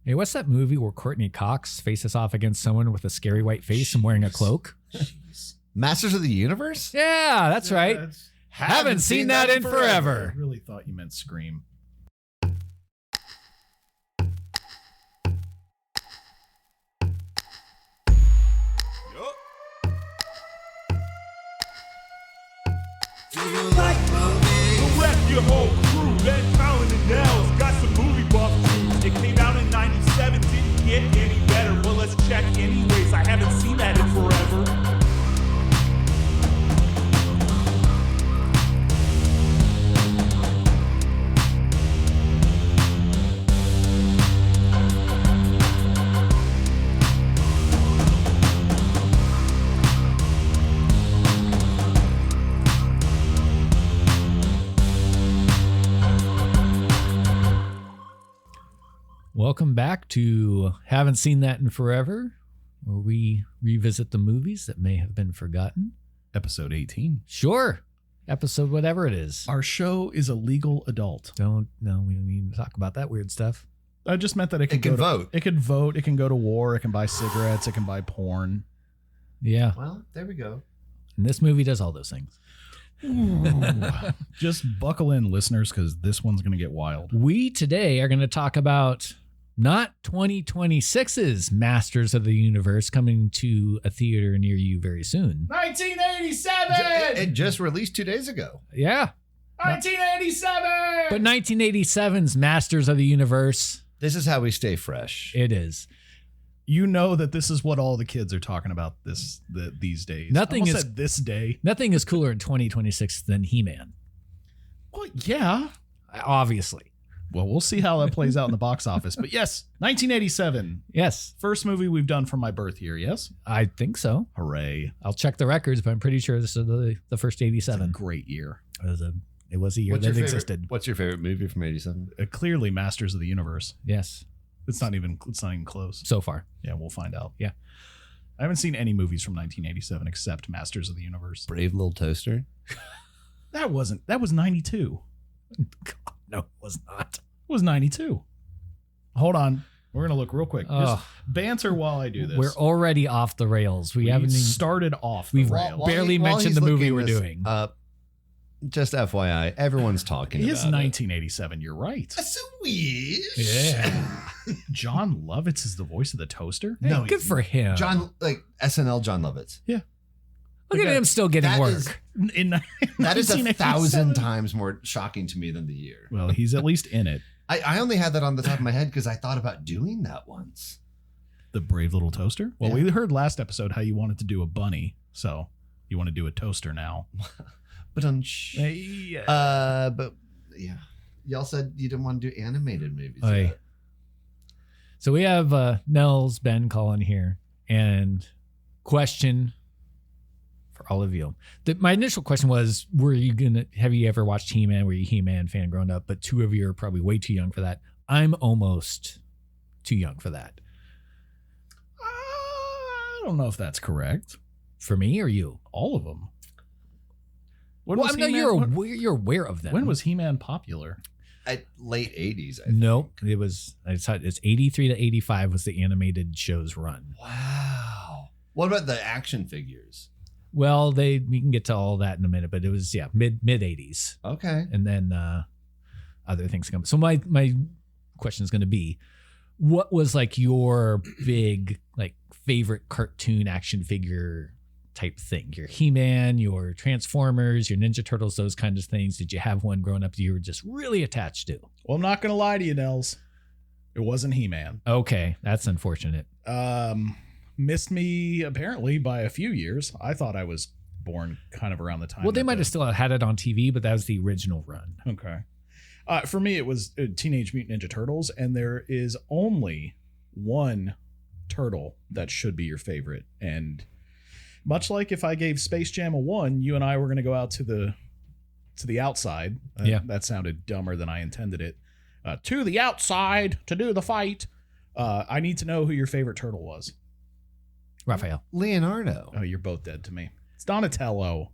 Hey, what's that movie where Courtney Cox faces off against someone with a scary white face and wearing a cloak? Jeez. Masters of the Universe? Yeah, that's right. Haven't seen that in forever. I really thought you meant Scream. Correct your whole crew, then Colin and Nels got some movie buff too. It came out in 97, didn't get any better. Well, let's check anyways, I haven't seen that in forever. Welcome back to Haven't Seen That in Forever, where we revisit the movies that may have been forgotten. Episode 18. Sure. Episode whatever it is. Our show is a legal adult. We don't need to talk about that weird stuff. I just meant that it could vote. It could vote. It can go to war. It can buy cigarettes. It can buy porn. Yeah. Well, there we go. And this movie does all those things. Just buckle in, listeners, because this one's going to get wild. We today are going to talk about not 2026's Masters of the Universe coming to a theater near you very soon. 1987! It just released 2 days ago. Yeah. 1987! But 1987's Masters of the Universe. This is how we stay fresh. It is. You know that this is what all the kids are talking about these days. Nothing Almost is said this day. Nothing is cooler in 2026 than He-Man. Well, yeah. Obviously. Well, we'll see how that plays out in the box office. But yes, 1987. Yes. First movie we've done for my birth year, yes? I think so. Hooray. I'll check the records, but I'm pretty sure this is the first It's a 87. great year. It was a year that existed. What's your favorite movie from 87? Clearly Masters of the Universe. Yes. It's not even close. So far. Yeah, we'll find out. Yeah. I haven't seen any movies from 1987 except Masters of the Universe. Brave Little Toaster? That was 92. God, no, it was not. It was 92. Hold on. We're going to look real quick. Just Oh. banter while I do this. We're already off the rails. We haven't even started off the We've rails. barely mentioned the movie we're doing. Just FYI, everyone's talking It about is 1987. You're right. Sweet. Yeah. John Lovitz is the voice of the toaster? Hey, No, good for him. John, like SNL John Lovitz. Look at him still getting That work. is- In That is 1,000 1987. times more shocking to me than the year. Well, he's at least in it. I only had that on the top of my head because I thought about doing that once. The Brave Little Toaster? Well, Yeah. we heard last episode how you wanted to do a bunny. So you want to do a toaster now. But but yeah, y'all said you didn't want to do animated movies. Oy. yet. So we have Nels, Ben, Colin here, and question for all of you. My initial question was, have you ever watched He-Man? Were you a He-Man fan growing up? But two of you are probably way too young for that. I'm almost too young for that. I don't know if that's correct. For me or you? All of them. Well, I know you're aware of them. When was He-Man popular? At late 80s, I think. Nope. It's 83 to 85 was the animated show's run. Wow. What about the action figures? Well, we can get to all that in a minute, but it was mid 80s, Okay. and then other things come. So my question is going to be, what was like your big like favorite cartoon action figure type thing? Your He-Man, your Transformers, your Ninja Turtles, those kinds of things. Did you have one growing up that you were just really attached to? Well, I'm not going to lie to you, Nels. It wasn't He-Man. Okay, that's unfortunate. Missed me apparently by a few years. I thought I was born kind of around the time. Well, they that might the- have still had it on TV, but that was the original run. Okay. For me, it was Teenage Mutant Ninja Turtles, and there is only one turtle that should be your favorite. And much like if I gave Space Jam a 1, you and I were going to go out to the outside. Yeah. That sounded dumber than I intended it. To the outside to do the fight. I need to know who your favorite turtle was. Raphael. Leonardo. Oh, you're both dead to me. It's Donatello.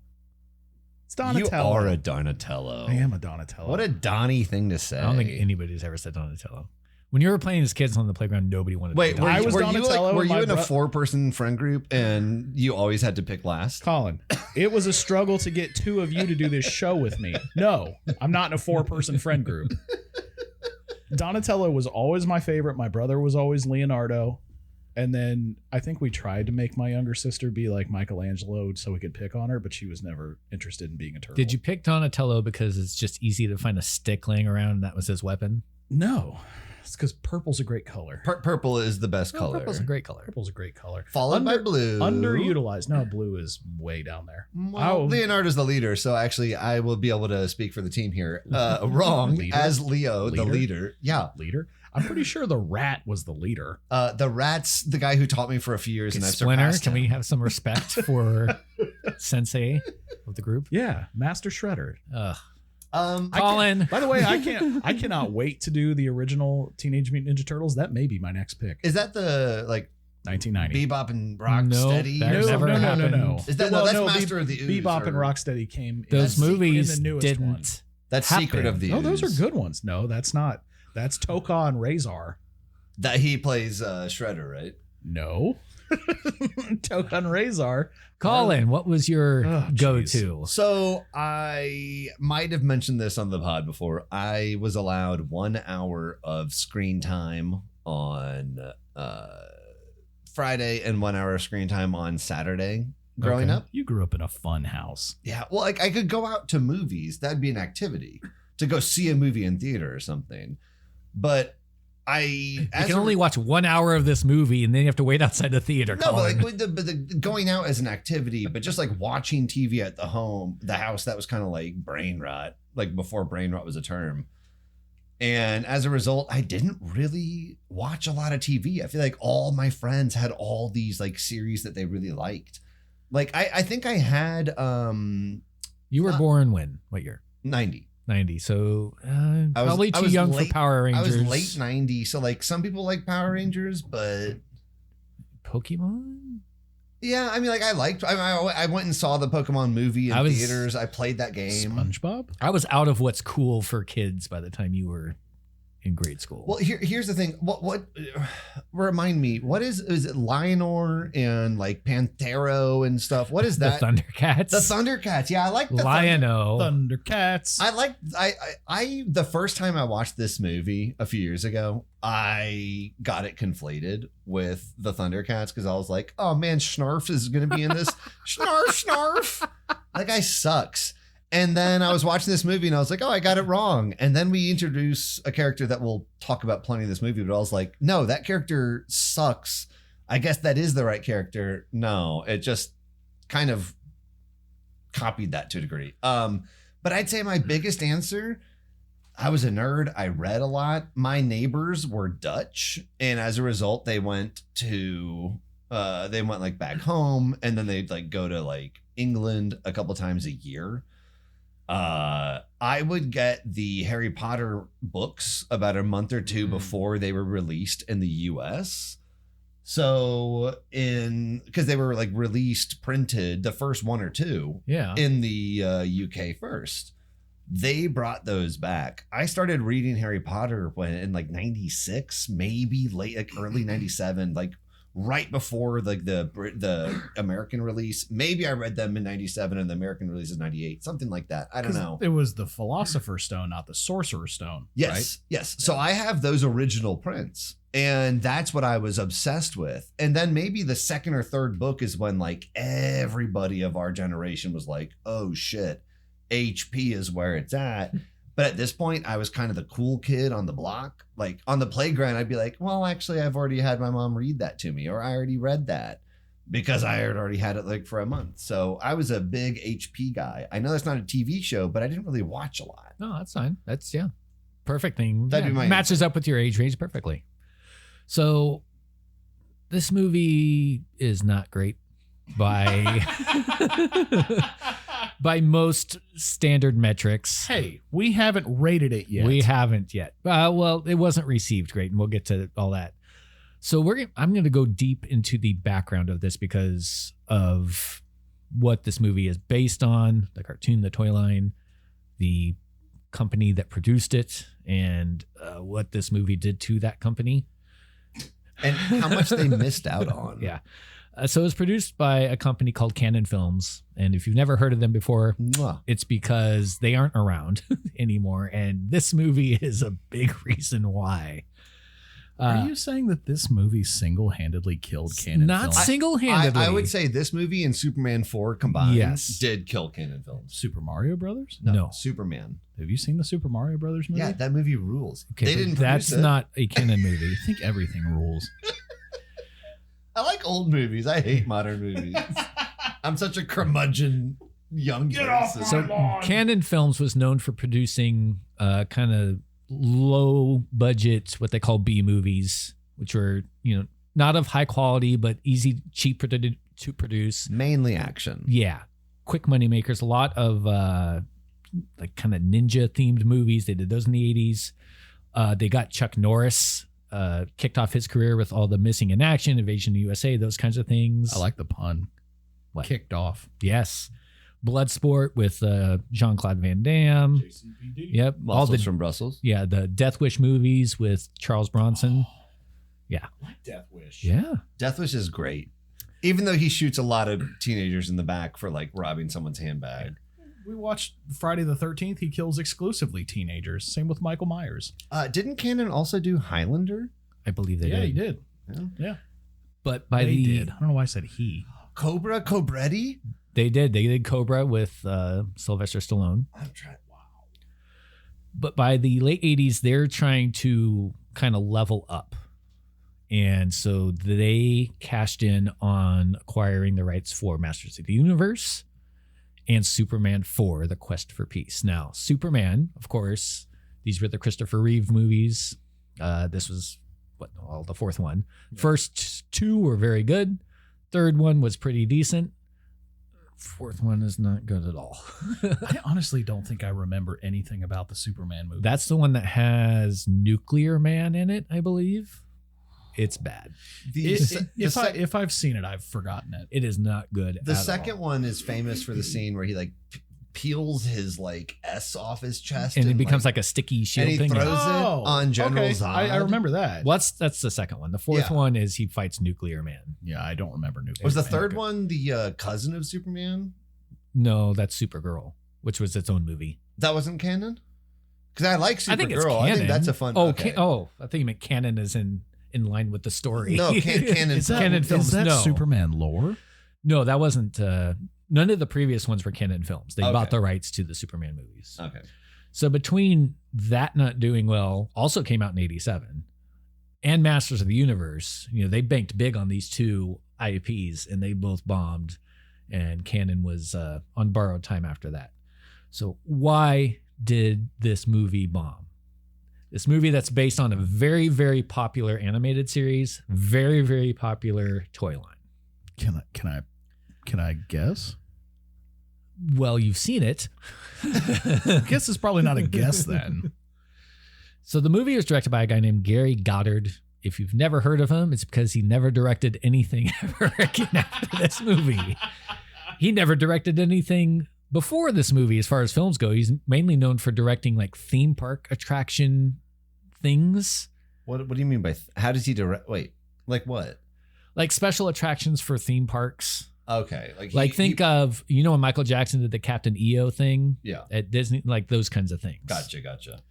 It's You Donatello. are a Donatello. I am a Donatello. What a Donnie thing to say. I don't think anybody's ever said Donatello. When you were playing as kids on the playground, nobody wanted to Wait, play were, I was were you Donatello like, were and you my in a bro- 4-person friend group and you always had to pick last? Colin, it was a struggle to get 2 of you to do this show with me. No, I'm not in a 4-person friend group. Donatello was always my favorite. My brother was always Leonardo. And then I think we tried to make my younger sister be like Michelangelo so we could pick on her, but she was never interested in being a turtle. Did you pick Donatello because it's just easy to find a stick laying around and that was his weapon? No. It's because purple's a great color. Purple is the best color. Purple's a great color. Purple's a great color. Followed by blue. Underutilized. No, blue is way down there. Well, Oh. Leonardo's the leader, so actually I will be able to speak for the team here. Wrong. Leader? As Leo, the Leader? leader. Yeah. Leader? I'm pretty sure the rat was the leader. The rat's the guy who taught me for a few years, and I've Splinter, surpassed can him. we have some respect for Sensei of the group? Yeah, Master Shredder. Ugh. Um, Colin. By the way, I cannot wait to do the original Teenage Mutant Ninja Turtles. That may be my next pick. is that the like 1990. Bebop and Rock No, Steady? that or never something? happened. Is that Well, that's no, Master of the Ooze? Bebop and or- Rocksteady came. Those in movies the newest didn't. one. That's happen. Secret of the No, those Ooze. are good ones. No, that's not. That's Toka and Razor. That he plays Shredder, right? No. Toka and Razor. Colin, what was your Oh, go-to? So I might have mentioned this on the pod before. I was allowed 1 hour of screen time on Friday and 1 hour of screen time on Saturday growing Okay. up. You grew up in a fun house. Yeah, well, like I could go out to movies. That'd be an activity to go see a movie in theater or something. But You can only watch 1 hour of this movie and then you have to wait outside the theater. No, but Colin. like with the going out as an activity, but just like watching TV at the house, that was kind of like brain rot, like before brain rot was a term. And as a result, I didn't really watch a lot of TV. I feel like all my friends had all these like series that they really liked. Like I think I had You were born when? What year? 90. 90. So I was- probably I too was young late- for Power I Rangers. was late 90, so like some people like Power Rangers, but Pokemon? yeah, I mean, like I went and saw the Pokemon movie in I was- theaters. I played that game. SpongeBob? I was out of what's cool for kids by the time you were in grade school. Well, here's the thing. What remind me? What is it? Lionor and like Panthero and stuff. What is that? The Thundercats. The Thundercats. Yeah, I like the Lion-O. Thundercats. I the first time I watched this movie a few years ago, I got it conflated with the Thundercats because I was like, oh man, Snarf is gonna be in this. Snarf. That guy sucks. And then I was watching this movie and I was like, oh, I got it wrong. And then we introduce a character that we'll talk about plenty in this movie, but I was like, no, that character sucks. I guess that is the right character. No, it just kind of copied that to a degree. But I'd say my biggest answer, I was a nerd. I read a lot. My neighbors were Dutch. And as a result, they went like back home and then they'd like go to like England a couple times a year. I would get the Harry Potter books about a month or two before they were released in the US. So because they were like released, printed, the first one or two Yeah. in the UK first. They brought those back. I started reading Harry Potter when in like 96, maybe late, like early 97, like right before like the American release. Maybe I read them in 97 and the American release is 98, something like that. I don't know. It was the Philosopher's Stone, not the Sorcerer's Stone. Yes, Right? yes. So I have those original prints, and that's what I was obsessed with. And then maybe the second or third book is when like everybody of our generation was like, oh shit, HP is where it's at. But at this point, I was kind of the cool kid on the block. Like on the playground, I'd be like, well, actually, I've already had my mom read that to me, or I already read that because I had already had it like for a month. So I was a big HP guy. I know that's not a TV show, but I didn't really watch a lot. No, that's fine. That's perfect thing. That'd be my matches up with your age range perfectly. So this movie is not great by by most standard metrics. Hey, we haven't rated it yet. We haven't yet. Well, it wasn't received great, and we'll get to all that. So I'm going to go deep into the background of this because of what this movie is based on, the cartoon, the toy line, the company that produced it and what this movie did to that company. And how much they missed out on. Yeah. So it was produced by a company called Canon Films. And if you've never heard of them before, Mwah. it's because they aren't around anymore. And this movie is a big reason why. Are you saying that this movie single-handedly killed Canon Not Films? single-handedly. I would say this movie and Superman 4 combined Yes. did kill Canon Films. Super Mario Brothers? No. Superman. Have you seen the Super Mario Brothers movie? Yeah, that movie rules. Okay, they but didn't that's produce it. not a Canon movie. I think everything rules. I like old movies. I hate modern movies. I'm such a curmudgeon young person. So Canon Films was known for producing kind of low budget, what they call B movies, which were, not of high quality, but easy, cheap to produce. Mainly action. Yeah. Quick money makers. A lot of like kind of ninja themed movies. They did those in the 80s. They got Chuck Norris kicked off his career with all the Missing in Action, Invasion USA, those kinds of things. I like the pun. What? Kicked off. Yes. Bloodsport with Jean-Claude Van Damme. Yep. Muscles from Brussels. Yeah, the Death Wish movies with Charles Bronson. Yeah. I like Death Wish. Yeah. Death Wish is great. Even though he shoots a lot of teenagers in the back for like robbing someone's handbag. We watched Friday the 13th. He kills exclusively teenagers. Same with Michael Myers. Didn't Cannon also do Highlander? I believe they Yeah, did. he did. Yeah. Yeah. But by They the did. I don't know why I said he. Cobra Cobretti? They did Cobra with Sylvester Stallone. I'm trying. Wow. But by the late 80s, they're trying to kind of level up. And so they cashed in on acquiring the rights for Masters of the Universe and Superman 4, The Quest for Peace. Now, Superman, of course, these were the Christopher Reeve movies. This was, the fourth one. Yeah. First two were very good. Third one was pretty decent. Fourth one is not good at all. I honestly don't think I remember anything about the Superman movie. That's the one that has Nuclear Man in it, I believe. It's bad. If I've seen it, I've forgotten it. It is not good. The at second all. one is famous for the scene where he like peels his like S off his chest, and it becomes like a sticky shield and he thing. throws it on General okay. Zod. I remember that. That's the second one. The fourth one is he fights Nuclear Man. Yeah, I don't remember Nuclear Was the Man. third one the cousin of Superman? No, that's Supergirl, which was its own movie. That wasn't canon? Because I like Supergirl. I think it's canon. I think that's a fun. Oh, okay. I think you meant canon is in line with the story. No, canon. Is that, Canon films. Is that No, Superman lore? no, that wasn't. None of the previous ones were Canon Films. They Okay. bought the rights to the Superman movies. Okay. So between that not doing well, also came out in '87, and Masters of the Universe, they banked big on these two IPs, and they both bombed. And Canon was on borrowed time after that. So why did this movie bomb? This movie that's based on a very, very popular animated series, very, very popular toy line. Can I guess? Well, you've seen it. I guess it's probably not a guess then. So the movie was directed by a guy named Gary Goddard. If you've never heard of him, it's because he never directed anything ever again after this movie. He never directed anything before this movie as far as films go. He's mainly known for directing like theme park attraction things. What do you mean by how does he direct? Wait, like what? Like special attractions for theme parks. Okay, Think of when Michael Jackson did the Captain EO thing at Disney, like those kinds of things. Gotcha.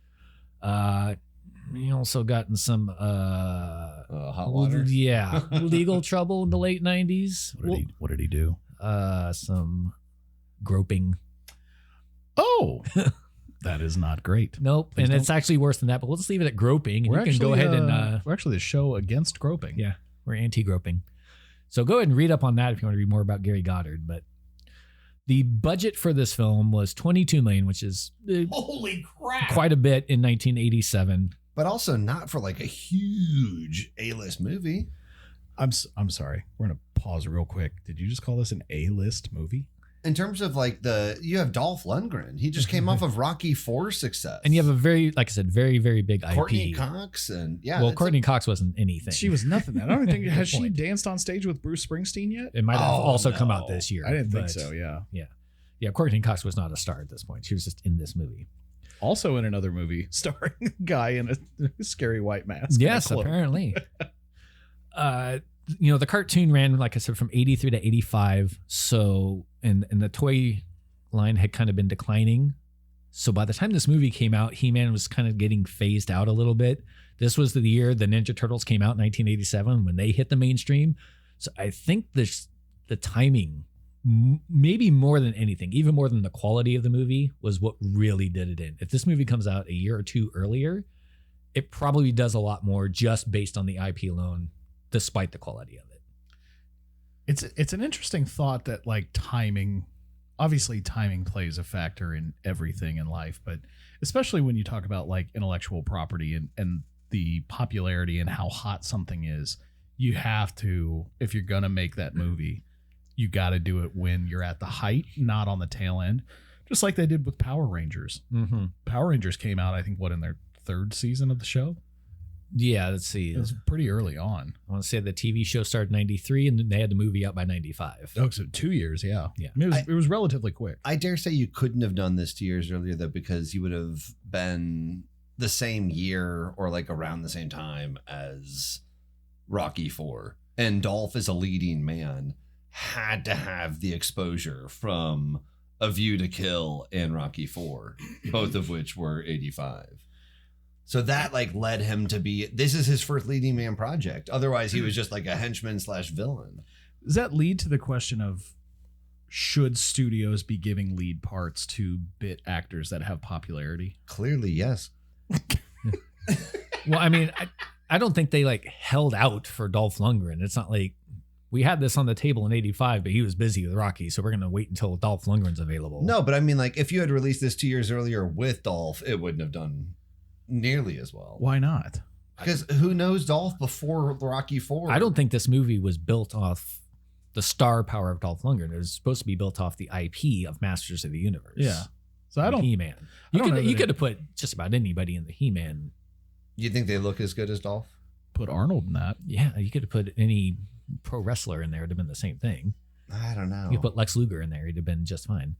He also got in some hot water. Yeah, legal trouble in the late 90s. What did he do? Some groping. Oh, that is not great. Nope. Please and don't. It's actually worse than that, but let's leave it at groping. And you can go ahead and we're actually the show against groping. yeah, we're anti-groping. So go ahead and read up on that if you want to read more about Gary Goddard. But the budget for this film was $22 million, which is Holy crap! quite a bit in 1987. But also not for like a huge A-list movie. I'm sorry. We're gonna pause real quick. Did you just call this an A-list movie? In terms of like you have Dolph Lundgren. He just came off of Rocky IV success. And you have a very, like I said, very, very big IP. Courtney Cox and Well, Courtney Cox wasn't anything. She was nothing. I don't even think Good has she point. danced on stage with Bruce Springsteen yet? It might have also come no. out this year. I didn't think but so. Yeah. Yeah, Courtney Cox was not a star at this point. She was just in this movie. Also in another movie starring a guy in a scary white mask. Yes, apparently. The cartoon ran, like I said, from 83 to 85. So, and the toy line had kind of been declining. So by the time this movie came out, He-Man was kind of getting phased out a little bit. This was the year the Ninja Turtles came out in 1987 when they hit the mainstream. So I think the timing, maybe more than anything, even more than the quality of the movie, was what really did it in. If this movie comes out a year or two earlier, it probably does a lot more just based on the IP alone, despite the quality of it. It's an interesting thought that like timing, obviously timing plays a factor in everything in life, but especially when you talk about like intellectual property and the popularity and how hot something is, you have to, if you're going to make that movie, you got to do it when you're at the height, not on the tail end, just like they did with Power Rangers. Mm-hmm. Power Rangers came out, I think, in their third season of the show? Yeah, let's see. It was pretty early on. I want to say the TV show started in 93 and they had the movie out by 95. Oh, so 2 years, yeah. Yeah. I mean, it was relatively quick. I dare say you couldn't have done this 2 years earlier, though, because you would have been the same year or like around the same time as Rocky IV. And Dolph, as a leading man, had to have the exposure from A View to Kill and Rocky IV, both of which were 85. So that like led him to be, this is his first leading man project. Otherwise, he was just like a henchman / villain. Does that lead to the question of should studios be giving lead parts to bit actors that have popularity? Clearly, yes. Well, I mean, I don't think they like held out for Dolph Lundgren. It's not like we had this on the table in 85, but he was busy with Rocky. So we're going to wait until Dolph Lundgren's available. No, but I mean, like if you had released this 2 years earlier with Dolph, it wouldn't have done nearly as well. Why not? Because who knows Dolph before Rocky IV? I don't think this movie was built off the star power of Dolph Lundgren. It was supposed to be built off the IP of Masters of the Universe. Yeah. So I don't. He-Man. I don't know You that could have put just about anybody in the He-Man. You think they look as good as Dolph? Put Arnold in that. Yeah, you could have put any pro wrestler in there. It'd have been the same thing. I don't know. You put Lex Luger in there, he'd have been just fine.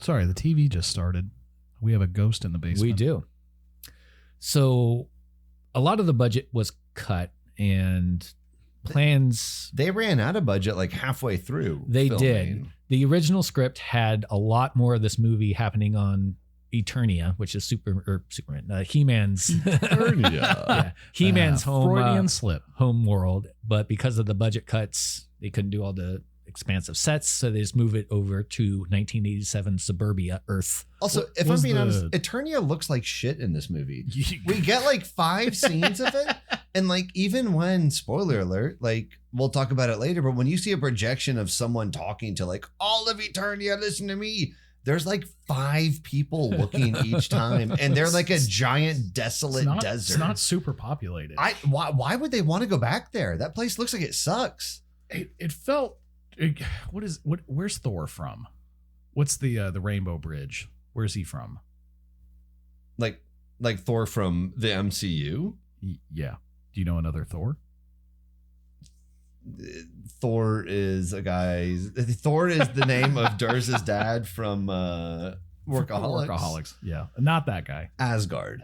Sorry, the TV just started. We have a ghost in the basement. We do. So a lot of the budget was cut and plans. They ran out of budget like halfway through. They filming. did. The original script had a lot more of this movie happening on Eternia, which is Superman, He-Man's yeah, He-Man's Freudian slip. home world. But because of the budget cuts, they couldn't do all the expansive sets, so they just move it over to 1987 suburbia Earth. Also, if I'm being honest, Eternia looks like shit in this movie. We get like 5 scenes of it, and like even when, spoiler alert, like we'll talk about it later, but when you see a projection of someone talking to like all of Eternia, listen to me, there's like 5 people looking each time, and they're like a giant desolate desert. It's not super populated. Why would they want to go back there? That place looks like it sucks. It felt. Where's Thor from? What's the Rainbow Bridge? Where's he from? Like Thor from the MCU? Yeah. Do you know another Thor? Thor is a guy. Thor is the name of Durz's dad from Workaholics. Yeah, not that guy. Asgard.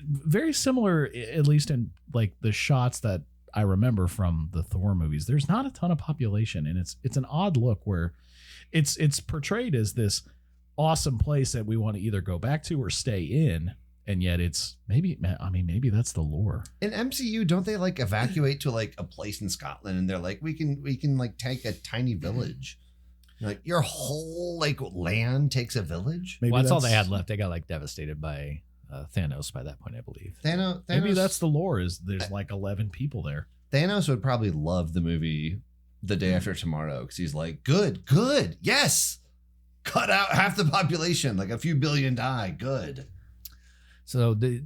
Very similar, at least in like the shots that I remember from the Thor movies. There's not a ton of population, and it's an odd look where it's portrayed as this awesome place that we want to either go back to or stay in, and yet it's maybe that's the lore. In MCU, don't they like evacuate to like a place in Scotland, and they're like, we can like take a tiny village. Like your whole like land takes a village. Maybe Well, that's all they had left. They got like devastated by Thanos by that point, I believe. Thanos, maybe that's the lore. Is there's like 11 people there. Thanos would probably love the movie The Day After Tomorrow because he's like, good, yes, cut out half the population, like a few billion die, good. So the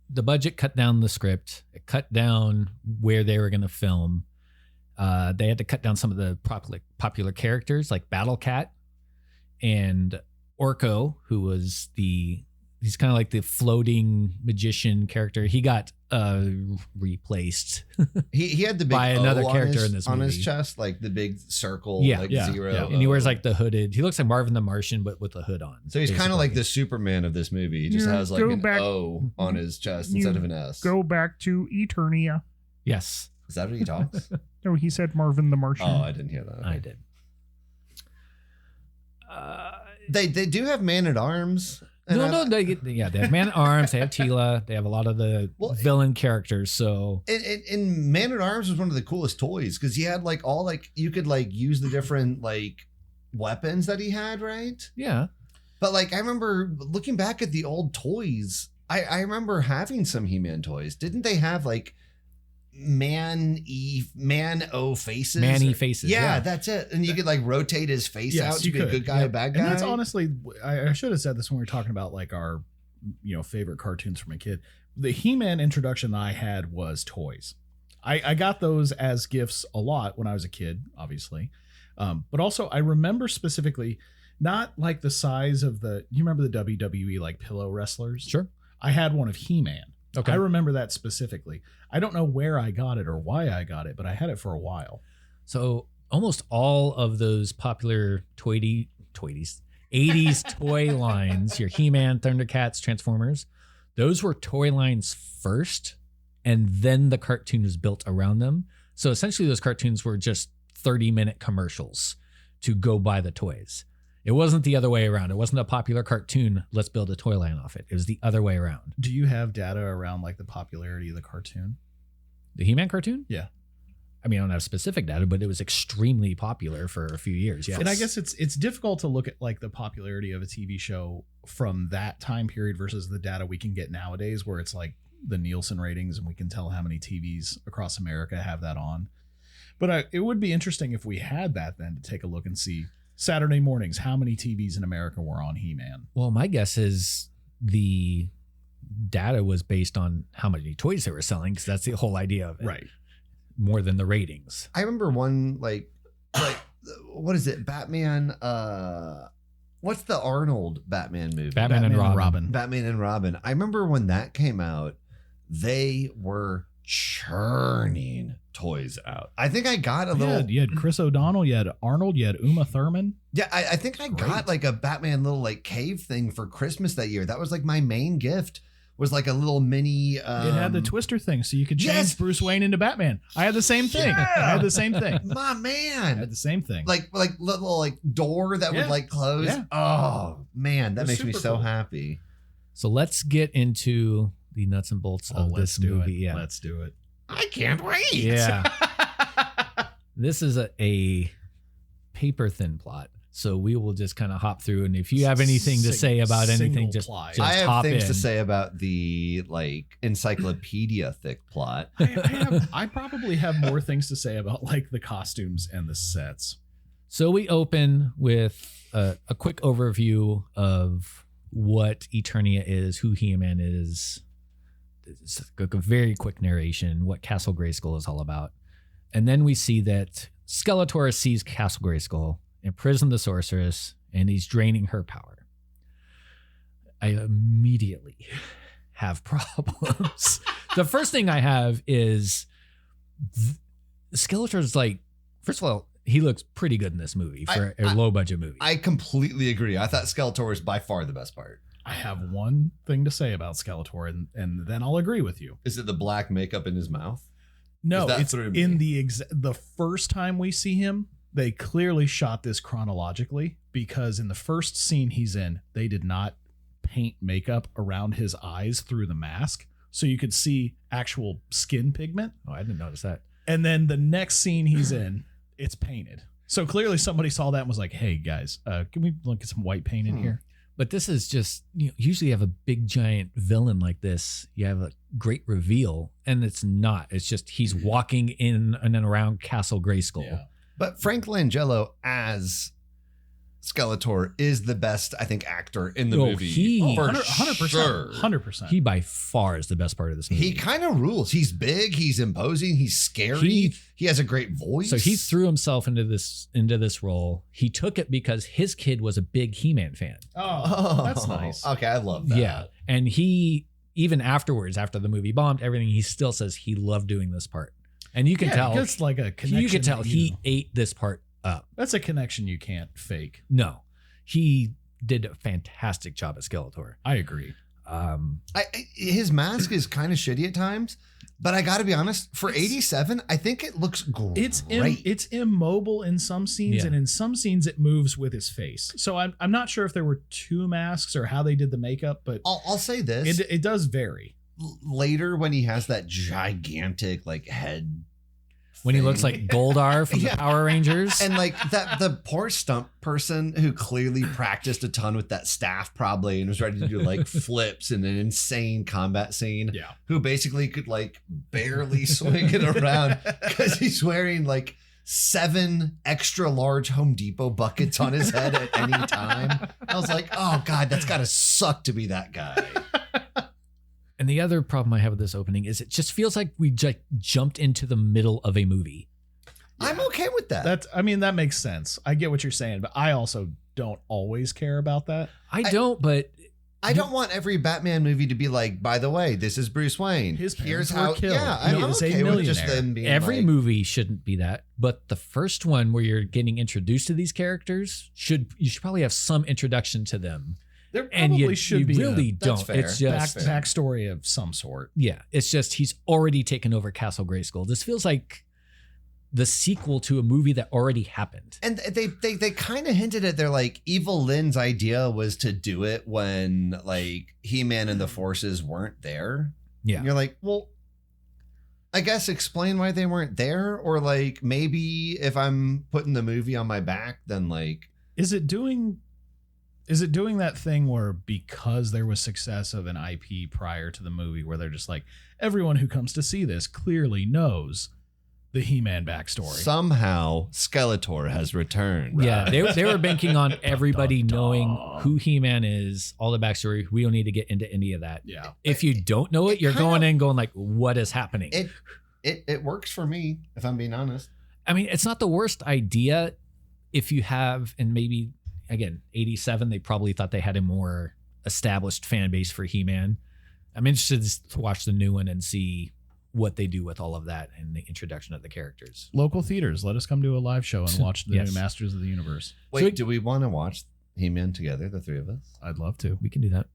budget cut down the script. It cut down where they were going to film. They had to cut down some of the popular characters like Battle Cat and Orko, who was the He's kind of like the floating magician character. He got replaced. He had the big by another O character in this on movie. his chest, like the big circle, Yeah. like Yeah. zero. Yeah. And he wears like the hooded. He looks like Marvin the Martian, but with a hood on. So he's kind of basically. like the Superman of this movie. He just Yeah, has like go an back- O on his chest You instead of an S. Go back to Eternia. Yes, Is that what he talks? No, he said Marvin the Martian. Oh, I didn't hear that. I did. They do have Man at Arms. No, they have Man at Arms. They have Tila. They have a lot of the villain characters. So And Man at Arms was one of the coolest toys because he had like all like you could like use the different like weapons that he had, right? yeah, But like I remember looking back at the old toys, I remember having some He-Man toys. Didn't they have like Man-O faces? Man-y faces. Yeah, that's it. And you could like rotate his face Yes, out to you be a could. good guy, Yep. a bad guy. And that's honestly, I should have said this when we were talking about like our, favorite cartoons from a kid. The He-Man introduction that I had was toys. I got those as gifts a lot when I was a kid, obviously. But also I remember specifically not like the size of you remember the WWE like pillow wrestlers? sure. I had one of He-Man. Okay. I remember that specifically. I don't know where I got it or why I got it, but I had it for a while. So almost all of those popular 80s toy lines, your He-Man, Thundercats, Transformers, those were toy lines first, and then the cartoon was built around them. So essentially those cartoons were just 30-minute commercials to go buy the toys. It wasn't the other way around. It wasn't a popular cartoon, let's build a toy line off it. It was the other way around. Do you have data around like the popularity of the cartoon? The He-Man cartoon? Yeah. I mean, I don't have specific data, but it was extremely popular for a few years. Yes. And I guess it's difficult to look at like the popularity of a TV show from that time period versus the data we can get nowadays, where it's like the Nielsen ratings and we can tell how many TVs across America have that on. But it would be interesting if we had that then to take a look and see Saturday mornings, how many TVs in America were on He-Man? Well, my guess is the data was based on how many toys they were selling, because that's the whole idea of it. Right. More than the ratings. I remember one like what is it? Batman what's the Arnold Batman movie? Batman and Robin. Batman and Robin. I remember when that came out, they were churning toys out. I think I got a little. You had Chris O'Donnell, you had Arnold, you had Uma Thurman. Yeah, I think I got like a Batman little like cave thing for Christmas that year. That was like my main gift. Was like a little mini. It had the twister thing, so you could change yes! Bruce Wayne into Batman. I had the same thing. Yeah! I had the same thing. My I man. had the same thing. Like little like door that would Yeah. like close. Yeah. Oh man, that It was makes me super so cool. happy. So let's get into the nuts and bolts of let's this do movie. it. Yeah. Let's do it. I can't wait. Yeah. This is a paper thin plot. So we will just kind of hop through, and if you have anything to say about anything, Single just ply. I have hop things in. to say about the like encyclopedia thick plot. I probably have more things to say about like the costumes and the sets. So we open with a quick overview of what Eternia is, who He-Man is. It's a very quick narration, what Castle Grayskull is all about. And then we see that Skeletor sees Castle Grayskull, imprisoned the sorceress, and he's draining her power. I immediately have problems. The first thing I have is Skeletor's like, first of all, he looks pretty good in this movie for a low budget movie. I completely agree. I thought Skeletor was by far the best part. I have one thing to say about Skeletor, and then I'll agree with you. Is it the black makeup in his mouth? No, That it's threw me. in the first time we see him, they clearly shot this chronologically, because in the first scene he's in, they did not paint makeup around his eyes through the mask, so you could see actual skin pigment. Oh, I didn't notice that. And then the next scene he's in, it's painted. So clearly somebody saw that and was like, "Hey guys, can we look at some white paint in here?" But this is just, usually you have a big giant villain like this. You have a great reveal, and it's not. It's just he's walking in and around Castle Grayskull. Yeah. But Frank Langella as Skeletor is the best, I think, actor in the movie. He for 100%. sure. 100%. he by far is the best part of this movie. He kind of rules. He's big. He's imposing. He's scary. He has a great voice. So he threw himself into this role. He took it because his kid was a big He-Man fan. Oh, that's nice. Okay, I love that. Yeah, and he even afterwards, after the movie bombed, everything, he still says he loved doing this part, and you can tell. It's like a connection. You can tell that he ate this part up. That's a connection you can't fake. No, he did a fantastic job at Skeletor. I agree. His mask is kind of shitty at times, but I got to be honest. For 87, I think it looks great. It's immobile in some scenes, Yeah. and in some scenes it moves with his face. So I'm not sure if there were two masks or how they did the makeup, but I'll say this. it does vary. Later, when he has that gigantic like head, When he thing. looks like Goldar from Yeah. the Power Rangers. And like the poor stump person who clearly practiced a ton with that staff probably and was ready to do like flips in an insane combat scene. Yeah. Who basically could like barely swing it around because he's wearing like 7 extra large Home Depot buckets on his head at any time. I was like, oh God, that's gotta suck to be that guy. And the other problem I have with this opening is it just feels like we jumped into the middle of a movie. I'm okay with that. That makes sense. I get what you're saying, but I also don't always care about that. I don't, but I don't want every Batman movie to be like, by the way, this is Bruce Wayne. His Here's parents how. were killed. Yeah, He I'm is a okay with just millionaire. them being every like, movie shouldn't be that. But the first one where you're getting introduced to these characters you should probably have some introduction to them. There And probably you should you be really That's don't. fair. It's just backstory of some sort. yeah, it's just he's already taken over Castle Grayskull. This feels like the sequel to a movie that already happened. And they kind of hinted at their like Evil Lynn's idea was to do it when like He-Man and the Forces weren't there. Yeah. And you're like, well, I guess explain why they weren't there, or like maybe if I'm putting the movie on my back, then like Is it doing that thing where because there was success of an IP prior to the movie where they're just like, everyone who comes to see this clearly knows the He-Man backstory. somehow Skeletor has returned. Yeah, they were banking on everybody knowing who He-Man is, all the backstory. We don't need to get into any of that. Yeah. If you don't know it, you're kind going of- in going like, what is happening? It works for me, if I'm being honest. I mean, it's not the worst idea if you have, and maybe, again, 87, they probably thought they had a more established fan base for He-Man. I'm interested to watch the new one and see what they do with all of that and the introduction of the characters. Local theaters, let us come to a live show and watch the Yes. new Masters of the Universe. Wait, do we want to watch He-Man together, the three of us? I'd love to. We can do that.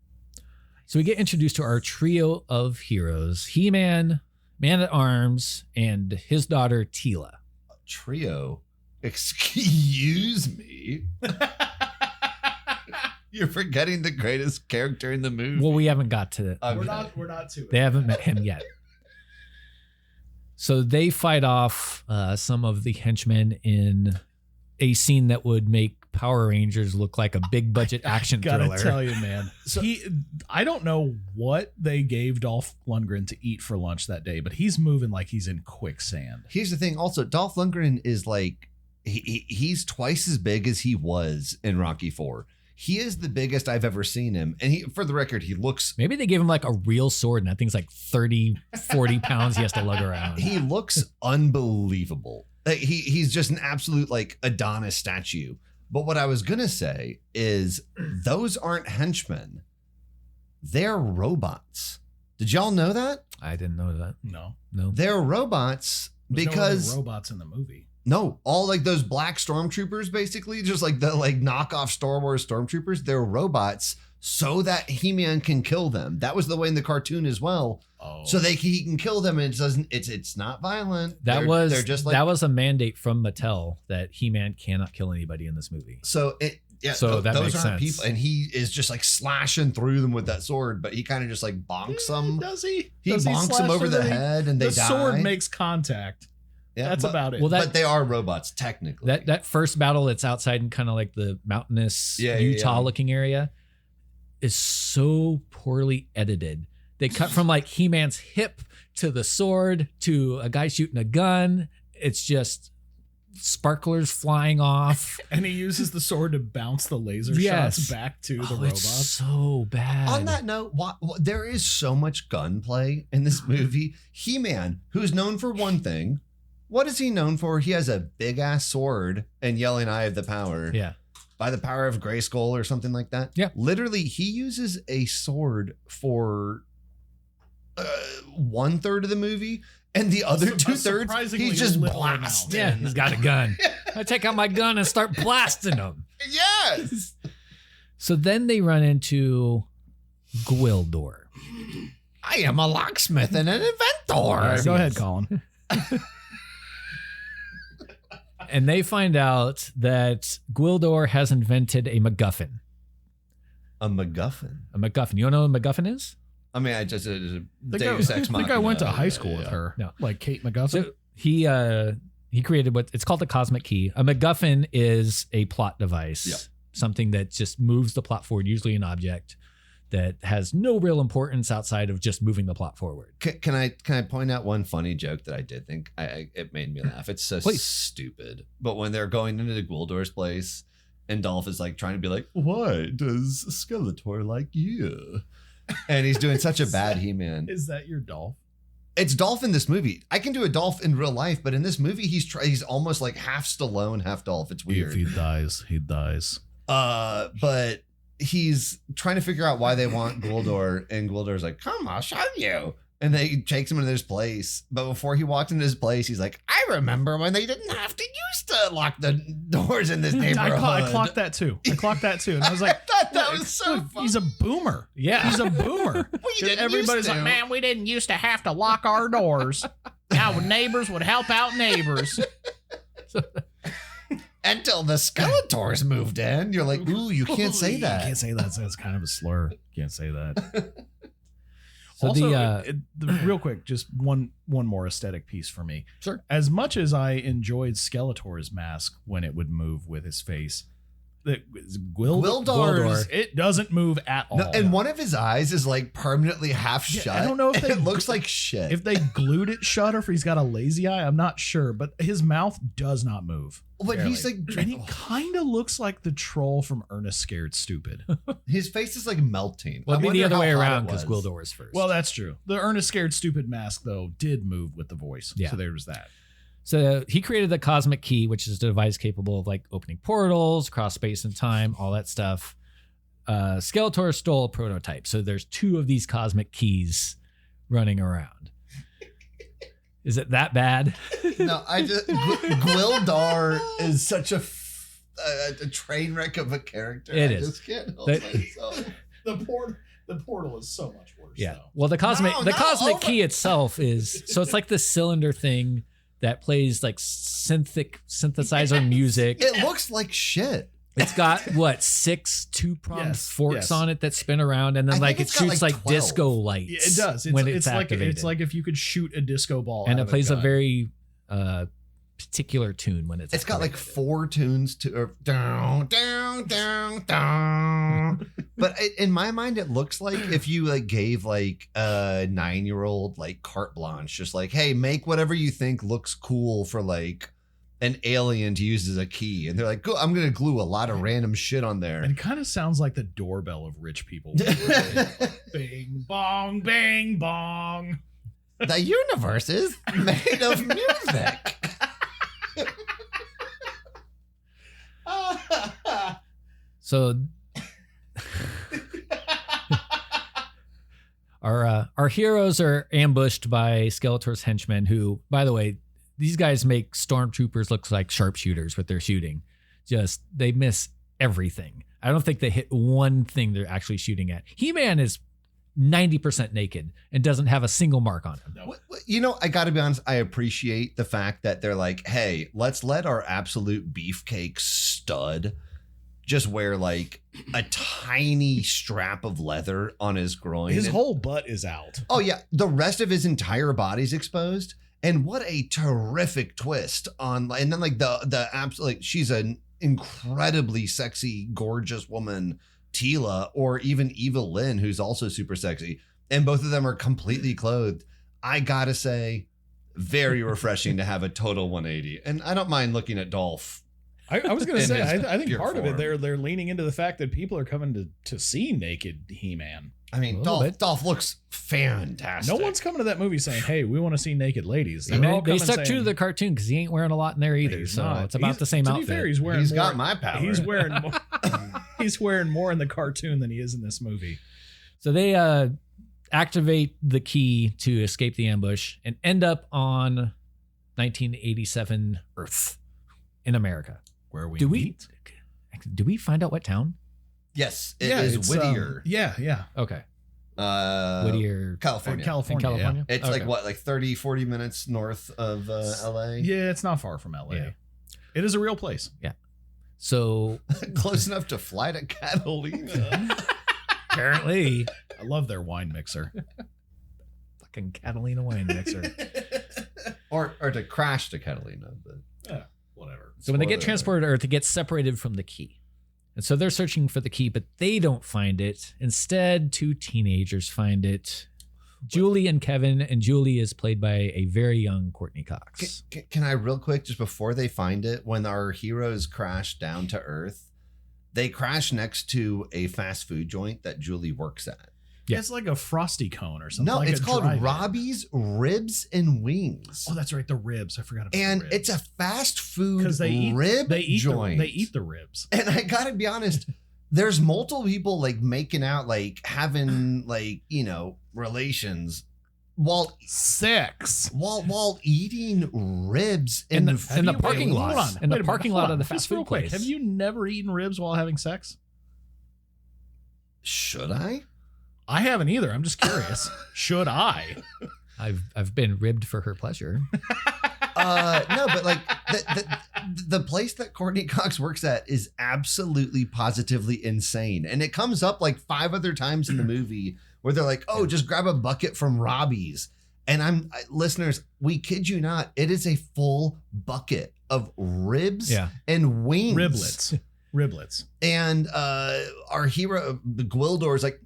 So we get introduced to our trio of heroes, He-Man, Man-at-Arms, and his daughter, Teela. Trio. Excuse me. You're forgetting the greatest character in the movie. Well, we haven't got to Okay. We're not to it. They haven't met him yet. So they fight off some of the henchmen in a scene that would make Power Rangers look like a big budget action Gotta thriller. tell you, man. I don't know what they gave Dolph Lundgren to eat for lunch that day, but he's moving like he's in quicksand. Here's the thing. Also, Dolph Lundgren is like he's twice as big as he was in Rocky IV. He is the biggest I've ever seen him. And he, for the record, he looks Maybe they gave him like a real sword and that thing's like 30, 40 pounds he has to lug around. he looks unbelievable. Like, he's just an absolute like Adonis statue. But what I was gonna say is those aren't henchmen. They're robots. Did y'all know that? I didn't know that. No, No. They're robots There's no because other robots in the movie. no, all like those black stormtroopers, basically, just like the like knockoff Star Wars stormtroopers, they're robots so that He-Man can kill them. That was the way in the cartoon as well. Oh, So he can kill them and it's not violent. That was they're just like that was a mandate from Mattel that He-Man cannot kill anybody in this movie. so So that those makes aren't sense. people, and he is just like slashing through them with that sword, but he kind of just like bonks them. Does he? He Does bonks slash them over the through head and they the die. sword makes contact. Yeah, That's but, about it. Well, but they are robots technically. That first battle that's outside in kind of like the mountainous Yeah, yeah, Utah yeah. looking area is so poorly edited. They cut from like He-Man's hip to the sword to a guy shooting a gun. It's just sparklers flying off. And he uses the sword to bounce the laser Yes. shots back to the Oh, robots. it's so bad. On that note, there is so much gunplay in this movie. He-Man, who's known for one thing, what is he known for? He has a big ass sword and yelling, "I have the power." Yeah. By the power of Grayskull or something like that. Yeah. Literally, he uses a sword for 1/3 of the movie, and the other 2/3 surprisingly he's just little blasting. Yeah, he's got a gun. I take out my gun and start blasting them. Yes. So then they run into Gwildor. I am a locksmith and an inventor. All right, go ahead, Colin. And they find out that Gwildor has invented a MacGuffin. A MacGuffin. A MacGuffin. You don't know what a MacGuffin is? I mean, I just Deus I Ex think I went to Machina. high school Yeah, with yeah. her. No. Like Kate McGuffin. So he created what it's called the Cosmic Key. A MacGuffin is a plot device, Yeah. something that just moves the plot forward, usually an object that has no real importance outside of just moving the plot forward. Can I point out one funny joke that I did think it made me laugh? It's so Please. stupid. But when they're going into the Gwildor's place, and Dolph is like trying to be like, "Why does Skeletor like you?" And he's doing such a bad He-Man. Is that your Dolph? It's Dolph in this movie. I can do a Dolph in real life, but in this movie, he's almost like half Stallone, half Dolph. It's weird. If he dies, he dies. But he's trying to figure out why they want Gwildor, and Gwildor's like, "Come, I'll show you." And they takes him into this place. But before he walks into his place, he's like, "I remember when they didn't have to used to lock the doors in this neighborhood." I clocked that too. And I was like, I thought that was so look, funny. he's a boomer. Yeah. He's a boomer. We didn't Everybody's used to. like, man, we didn't used to have to lock our doors. Now neighbors would help out neighbors. Until the Skeletors moved in. You're like, ooh, you can't say that. You can't say that. That's kind of a slur. Can't say that. So Also, the real quick, just one more aesthetic piece for me. Sure. As much as I enjoyed Skeletor's mask when it would move with his face, Gwildor's- it doesn't move at all. No, and one of his eyes is like permanently half Yeah, shut. I don't know if they- it looks like shit. if they glued it shut or if he's got a lazy eye, I'm not sure. But his mouth does not move. But he's Barely. like, and he kind of looks like the troll from Ernest Scared Stupid. his face is like melting. well, I it'd be the wonder other way how hot around it because was. Gwildor was first. Well, that's true. The Ernest Scared Stupid mask, though, did move with the voice. Yeah. So there was that. So he created the Cosmic Key, which is a device capable of like opening portals, cross space and time, all that stuff. Skeletor stole a prototype. So there's 2 of these Cosmic Keys running around. Is it that bad? No, I just Gwildor is such a train wreck of a character. It I is. just can't help That- myself. The portal is so much worse. Yeah. Well, the Cosmic No, Key itself is so it's like this cylinder thing that plays like synthesizer music. It looks like shit. It's got what 6 2-pronged Yes, forks yes. on it that spin around, and then I like think it it's got, shoots like, like 12. disco lights. Yeah, it does. when it's activated. It's like if you could shoot a disco ball. and out it of plays a gun. very particular tune when it's. It's got like activated. 4 tunes to down, down, down, down. But in my mind, it looks like if you like gave like a 9-year-old like carte blanche, just like, hey, make whatever you think looks cool for like an alien to use as a key, and they're like, "Go, I'm gonna glue a lot of random shit on there." And it kind of sounds like the doorbell of rich people. Bing bong, bing bong. The universe is made of music. So our heroes are ambushed by Skeletor's henchmen, who, by the way, these guys make stormtroopers look like sharpshooters with their shooting. Just they miss everything. I don't think they hit one thing they're actually shooting at. He-Man is 90% naked and doesn't have a single mark on him. You know, I got to be honest. I appreciate the fact that they're like, hey, let's let our absolute beefcake stud just wear like a tiny strap of leather on his groin. His And- whole butt is out. Oh yeah, the rest of his entire body's exposed. And what a terrific twist on, and then like the absolute, like she's an incredibly sexy, gorgeous woman, Tila, or even Evil Lynn, who's also super sexy, and both of them are completely clothed. I gotta say, very refreshing to have a total 180. And I don't mind looking at Dolph. I was going to In say, his I think pure part of it, form. they're leaning into the fact that people are coming to see naked He-Man. I mean, A little bit. Dolph looks fantastic. No one's coming to that movie saying, "Hey, we want to see naked ladies." I They're all mean, they coming stuck saying, to the cartoon because he ain't wearing a lot in there either. He's So not. it's about He's- the same to outfit. be fair, he's wearing He's more, got my power. He's wearing more, he's wearing more in the cartoon than he is in this movie. So they activate the key to escape the ambush and end up on 1987 Earth in America. Where we Do meet. we find out what town? Yes, it is it's, Whittier. yeah. Okay. Whittier. Whittier, California. California. in California. It's Okay. like 30, 40 minutes north of LA. Yeah, it's not far from LA. Yeah. It is a real place. So Close enough to fly to Catalina. apparently, I love their wine mixer. fucking Catalina wine mixer. or to crash to Catalina. But Whatever. So when they get Spoiler transported to Earth, it gets separated from the key. And so they're searching for the key, but they don't find it. Instead, two teenagers find it. Julie and Kevin, and Julie is played by a very young Courtney Cox. Can I real quick, just before they find it, when our heroes crash down to Earth, they crash next to a fast food joint that Julie works at. Yeah. It's like a frosty cone or something. No, like it's a called drive-in. Robbie's Ribs and Wings. Oh, that's right, the ribs. I forgot about And the ribs. it's a fast food because they eat rib joint. they eat the ribs. And I gotta be honest, there's multiple people like making out, like having like, relations while eating ribs In the and parking Hold lot. on. In the Wait a minute, parking hold lot on. of the Just fast real food quick, place. Have you never eaten ribs while having sex? Should I? I haven't either. I'm just curious. Should I? I've been ribbed for her pleasure. No, but like the place that Courtney Cox works at is absolutely positively insane. And it comes up like 5 other times in the movie where they're like, oh, just grab a bucket from Robbie's. And listeners, we kid you not, it is a full bucket of ribs and wings. Riblets. And our hero, Gwildor, is like,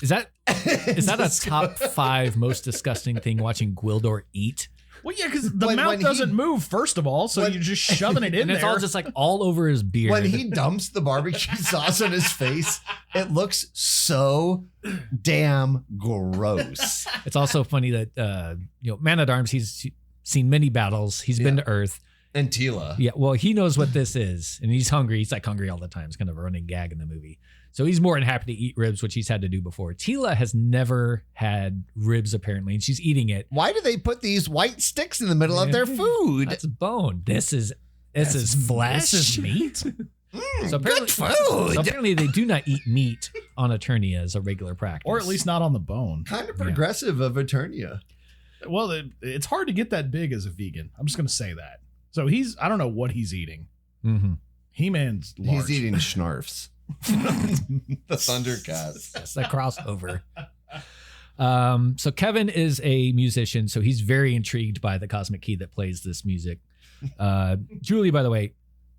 Is that a top 5 most disgusting thing watching Gwildor eat? Well, yeah, because the When mouth he- doesn't move, first of all, so when- you're just shoving it in And there. it's all just like all over his beard. when he dumps the barbecue sauce on his face, it looks so damn gross. It's also funny that Man at Arms, he's seen many battles. He's been to Earth. And Tila. Yeah, well, he knows what this is, and he's hungry. He's like hungry all the time. It's kind of a running gag in the movie. So he's more than happy to eat ribs, which he's had to do before. Tila has never had ribs, apparently, and she's eating it. Why do they put these white sticks in the middle of their food? That's bone. This is flesh. This is meat. So apparently, good food. So apparently they do not eat meat on Eternia as a regular practice. Or at least not on the bone. Kind of progressive of Eternia. Well, it's hard to get that big as a vegan. I'm just going to say that. So I don't know what he's eating. Mm-hmm. He-Man's large. He's eating Schnarfs. The Thundercats. That's the crossover. So Kevin is a musician, so he's very intrigued by the cosmic key that plays this music. Julie, by the way,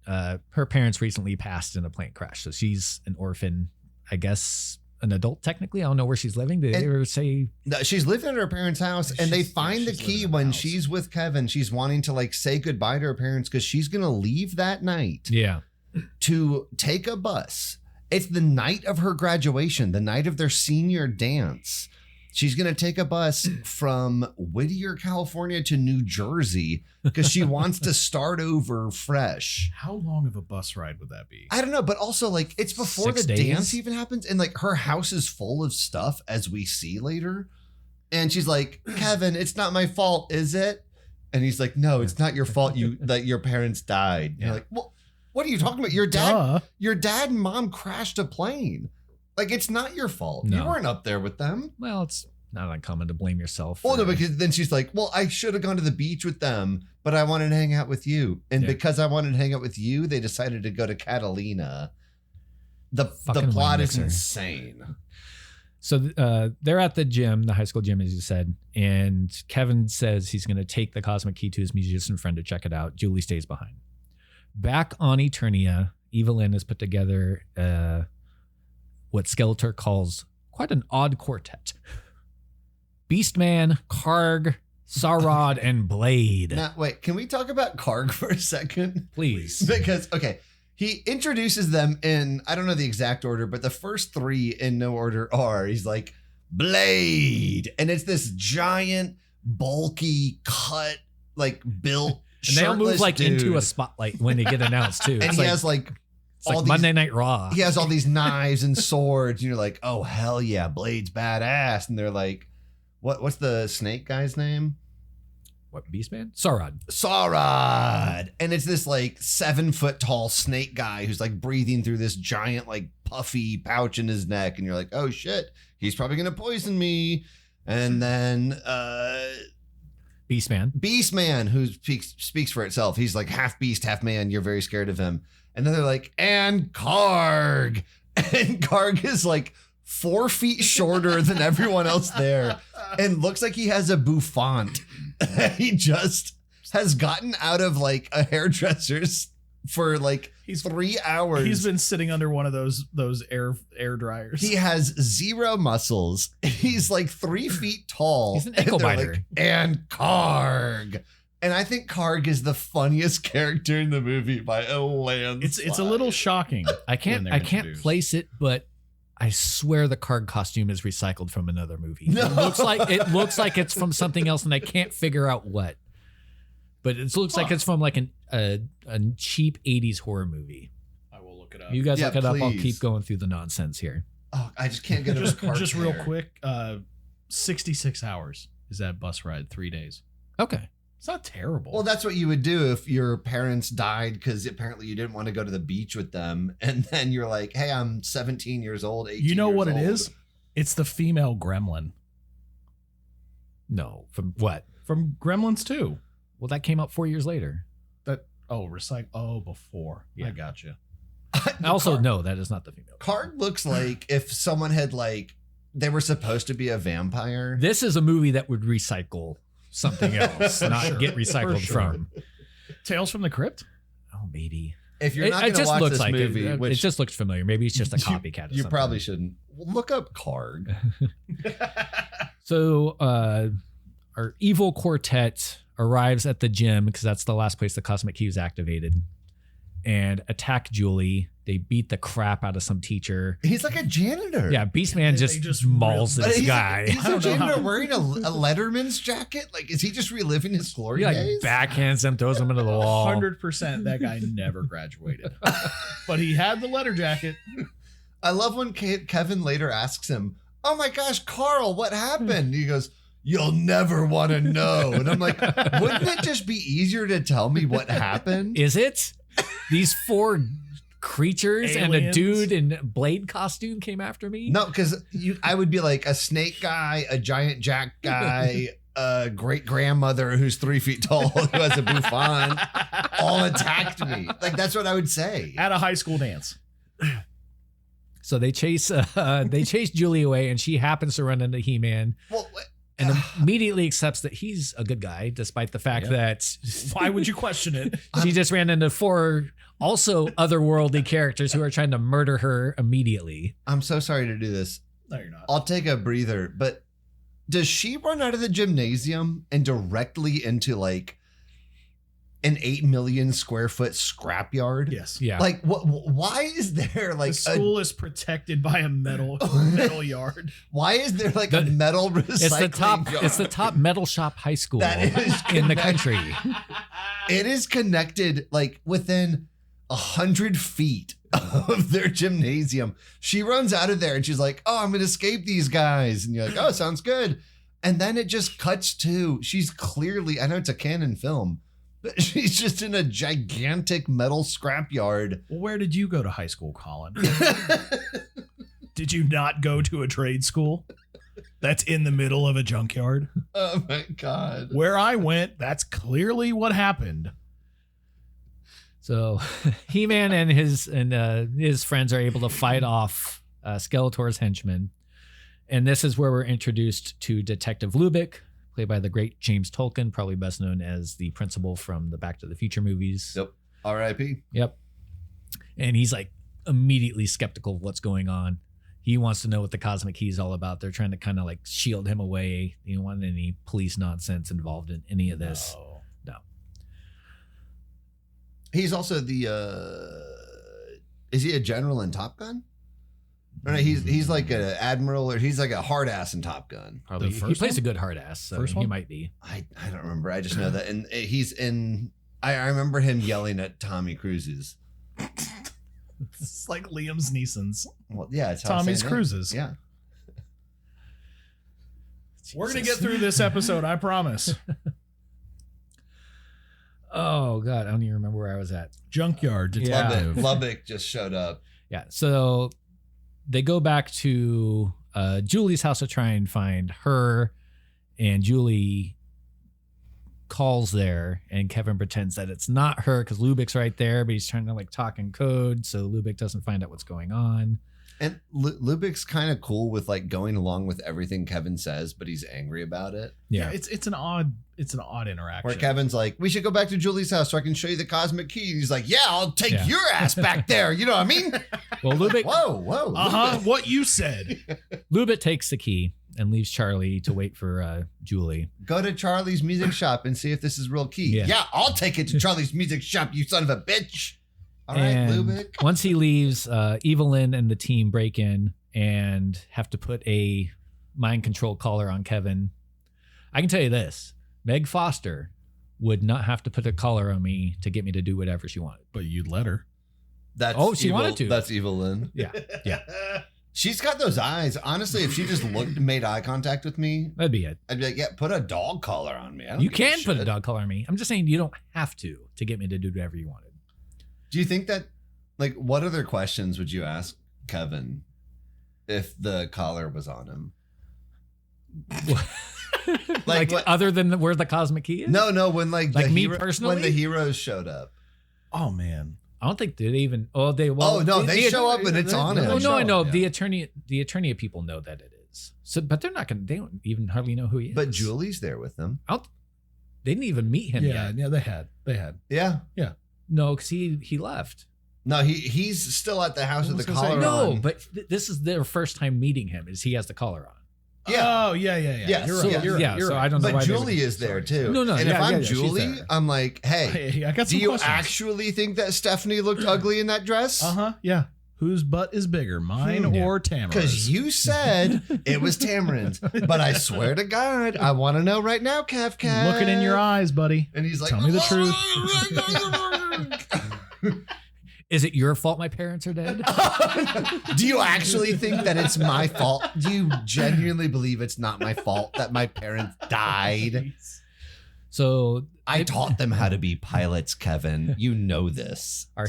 her parents recently passed in a plane crash, so she's an orphan, I guess, an adult technically. I don't know where she's living. Did they ever say? No, she's living at her parents' house, and they find the she's key living in the when house. she's with Kevin. She's wanting to like say goodbye to her parents because she's gonna leave that night Yeah. to take a bus. It's the night of her graduation, the night of their senior dance. She's going to take a bus from Whittier, California to New Jersey because she wants to start over fresh. How long of a bus ride would that be? I don't know, but also like it's before 6 the days? dance even happens. And like her house is full of stuff as we see later. And she's like, Kevin, it's not my fault, is it? And he's like, no, it's not your fault that your parents died. And you're like, well, what are you talking about? Your dad and mom crashed a plane. Like, it's not your fault. No. You weren't up there with them. Well, it's not uncommon to blame yourself. Well, no, for- because then she's like, well, I should have gone to the beach with them, but I wanted to hang out with you. And because I wanted to hang out with you, they decided to go to Catalina. The Fucking plot wine is mixer. insane. So they're at the gym, the high school gym, as you said, and Kevin says he's going to take the cosmic key to his musician friend to check it out. Julie stays behind. Back on Eternia, Evelyn has put together what Skeletor calls quite an odd quartet. Beastman, Karg, Saurod and Blade. Now, wait, can we talk about Karg for a second? Please. Because, okay, he introduces them in, I don't know the exact order, but the first three in no order are, he's like, Blade. And it's this giant, bulky, cut, like built, And they all move like dude. into a spotlight when they get announced too. And It's he like, has like it's like all Monday Night Raw. he has all these knives and swords, and you're like, oh hell yeah, Blade's badass. And they're like, what's the snake guy's name? What, Beastman? Saurod. Saurod. And it's this like 7 foot tall snake guy who's like breathing through this giant like puffy pouch in his neck, and you're like, oh shit, he's probably gonna poison me. And then Beastman, who speaks for itself. He's like half beast, half man. You're very scared of him. And then they're like, and Karg. And Karg is like 4 feet shorter than everyone else there and looks like he has a bouffant. He just has gotten out of like a hairdresser's for like 3 hours. He's been sitting under one of those air dryers. He has 0 muscles. He's like 3 feet tall. He's an And ankle they're biter. like, and Karg. And I think Karg is the funniest character in the movie by a landslide. It's a little shocking. I when can't they're introduced. place it, but I swear the Karg costume is recycled from another movie. No. It looks like it's from something else, and I can't figure out what. But it looks like it's from like a cheap 80s horror movie. I will look it up. You guys Yeah, look it up. I'll please. keep going through the nonsense here. Oh, I just can't get over Karg. just real hair. quick, 66 hours is that bus ride, 3 days. Okay. It's not terrible. Well, that's what you would do if your parents died because apparently you didn't want to go to the beach with them. And then you're like, hey, I'm 17 years old, 18 you know years what it old. is? It's the female gremlin No, from what? from Gremlins 2. Well, that came out 4 years later. Before. Yeah. I got you. Also, no, that is not the female. Karg looks like if someone had like, they were supposed to be a vampire. This is a movie that would recycle something else, not Sure. get recycled For sure. from. Tales from the Crypt? Oh, maybe. If you're not going to watch this movie, it which just looks familiar. Maybe it's just a copycat. of you something. probably shouldn't, look up Karg. So our evil quartet arrives at the gym because that's the last place the cosmic key is activated, and attack Julie. They beat the crap out of some teacher. He's like a janitor. Yeah, Beastman They just just mauls But this he's guy. He's I a don't know janitor how- wearing a Letterman's jacket. Like, is he just reliving his glory He like days? backhands him, throws him into the wall. 100% that guy never graduated. But he had the letter jacket. I love when Kevin later asks him, oh my gosh, Carl, what happened? He goes, you'll never want to know. And I'm like, wouldn't it just be easier to tell me what happened? Is it? These 4 creatures and a Aliens. dude in Blade costume came after me? No, because I would be like a snake guy, a giant jack guy, a great grandmother who's 3 feet tall who has a bouffant, all attacked me. Like, that's what I would say. At a high school dance. So they chase Julie away, and she happens to run into He-Man Well, and immediately accepts that he's a good guy, despite the fact that Why would you question it? she just ran into 4 also otherworldly characters who are trying to murder her immediately. I'm so sorry to do this. No, you're not. I'll take a breather, but does she run out of the gymnasium and directly into like an 8 million square foot scrapyard? Yes. Yeah. Like, what? Why is there like The school is protected by a metal yard. why is there like a metal recycling It's the yard? top metal shop high school That is in the connected. country. It is connected like within 100 feet of their gymnasium. She runs out of there and she's like, oh, I'm gonna escape these guys. And you're like, oh, sounds good. And then it just cuts to, she's clearly, I know it's a Canon film, but she's just in a gigantic metal scrapyard. Well, where did you go to high school, Colin? Did you not go to a trade school that's in the middle of a junkyard? Oh my God. Where I went, that's clearly what happened. So He-Man and his friends are able to fight off Skeletor's henchmen. And this is where we're introduced to Detective Lubick, played by the great James Tolkien, probably best known as the principal from the Back to the Future movies. Yep. R.I.P. Yep. And he's like immediately skeptical of what's going on. He wants to know what the cosmic key is all about. They're trying to kind of like shield him away. He don't want any police nonsense involved in any of this. No. He's also the is he a general in Top Gun? Or no, he's like an admiral, or he's like a hard ass in Top Gun. Probably. The He first plays one? a good hard ass. So First he one? might be. I don't remember. I just know that, and he's in. I remember him yelling at Tommy Cruise's. It's like Liam's Neeson's. Well, yeah, it's how I say Tommy's it. Cruises. Yeah. We're going to get through this episode, I promise. Oh God, I don't even remember where I was at. Junkyard Yeah. detective. Lubbock just showed up. Yeah. So they go back to Julie's house to try and find her, and Julie calls there, and Kevin pretends that it's not her because Lubick's right there, but he's trying to like talk in code, so Lubick doesn't find out what's going on. And Lubick's kind of cool with like going along with everything Kevin says, but he's angry about it. Yeah. It's an odd interaction. Where Kevin's like, we should go back to Julie's house so I can show you the cosmic key. And he's like, yeah, I'll take Yeah. your ass back there. You know what I mean? Well, Lubick Whoa. Uh-huh, what you said. Lubick takes the key and leaves Charlie to wait for Julie. Go to Charlie's music shop and see if this is real key. Yeah. Yeah, I'll take it to Charlie's music shop, you son of a bitch. All right, And Lubick. once he leaves, Evelyn and the team break in and have to put a mind control collar on Kevin. I can tell you this, Meg Foster would not have to put a collar on me to get me to do whatever she wanted. But you'd let her. That's Oh, she wanted to. That's Evelyn. Yeah. She's got those eyes. Honestly, if she just looked and made eye contact with me, That'd be it. I'd be like, yeah, put a dog collar on me. I don't You give a can put a shit. dog collar on me. I'm just saying you don't have to get me to do whatever you wanted. Do you think that, like, what other questions would you ask Kevin if the collar was on him? Like what- other than where the cosmic key is? No, when like Like the me hero- personally? when the heroes showed up. Oh, man. I don't think they even. Oh, they. Well, Oh, no, they show up and it's on him. Oh no, I know Yeah. the Eternia people know that it is. So, but they're not gonna. They don't even hardly know who he is. But Julie's there with them. They didn't even meet him Yeah, yet. yeah, they had. Yeah. No, because he left. No, he's still at the house with the I was gonna say, collar No, on. but this is their first time meeting him. Is he has the collar on? Yeah. Oh, yeah. Yeah, You're so- right. You're right. yeah, You're so right. I don't know But why they Julie would- is there too. No, And yeah, if I'm yeah, she's Julie, there. I'm like, hey, Hey, I got do some you questions. actually think that Stephanie looked ugly in that dress? Uh-huh, yeah. Whose butt is bigger, mine Yeah. or Tamara's? Because you said it was Tamarin's. But I swear to God, I want to know right now, Kev. Looking in your eyes, buddy. And he's like, Tell me the truth. Is it your fault my parents are dead? Do you actually think that it's my fault? Do you genuinely believe it's not my fault that my parents died? So I taught them how to be pilots, Kevin. You know this. our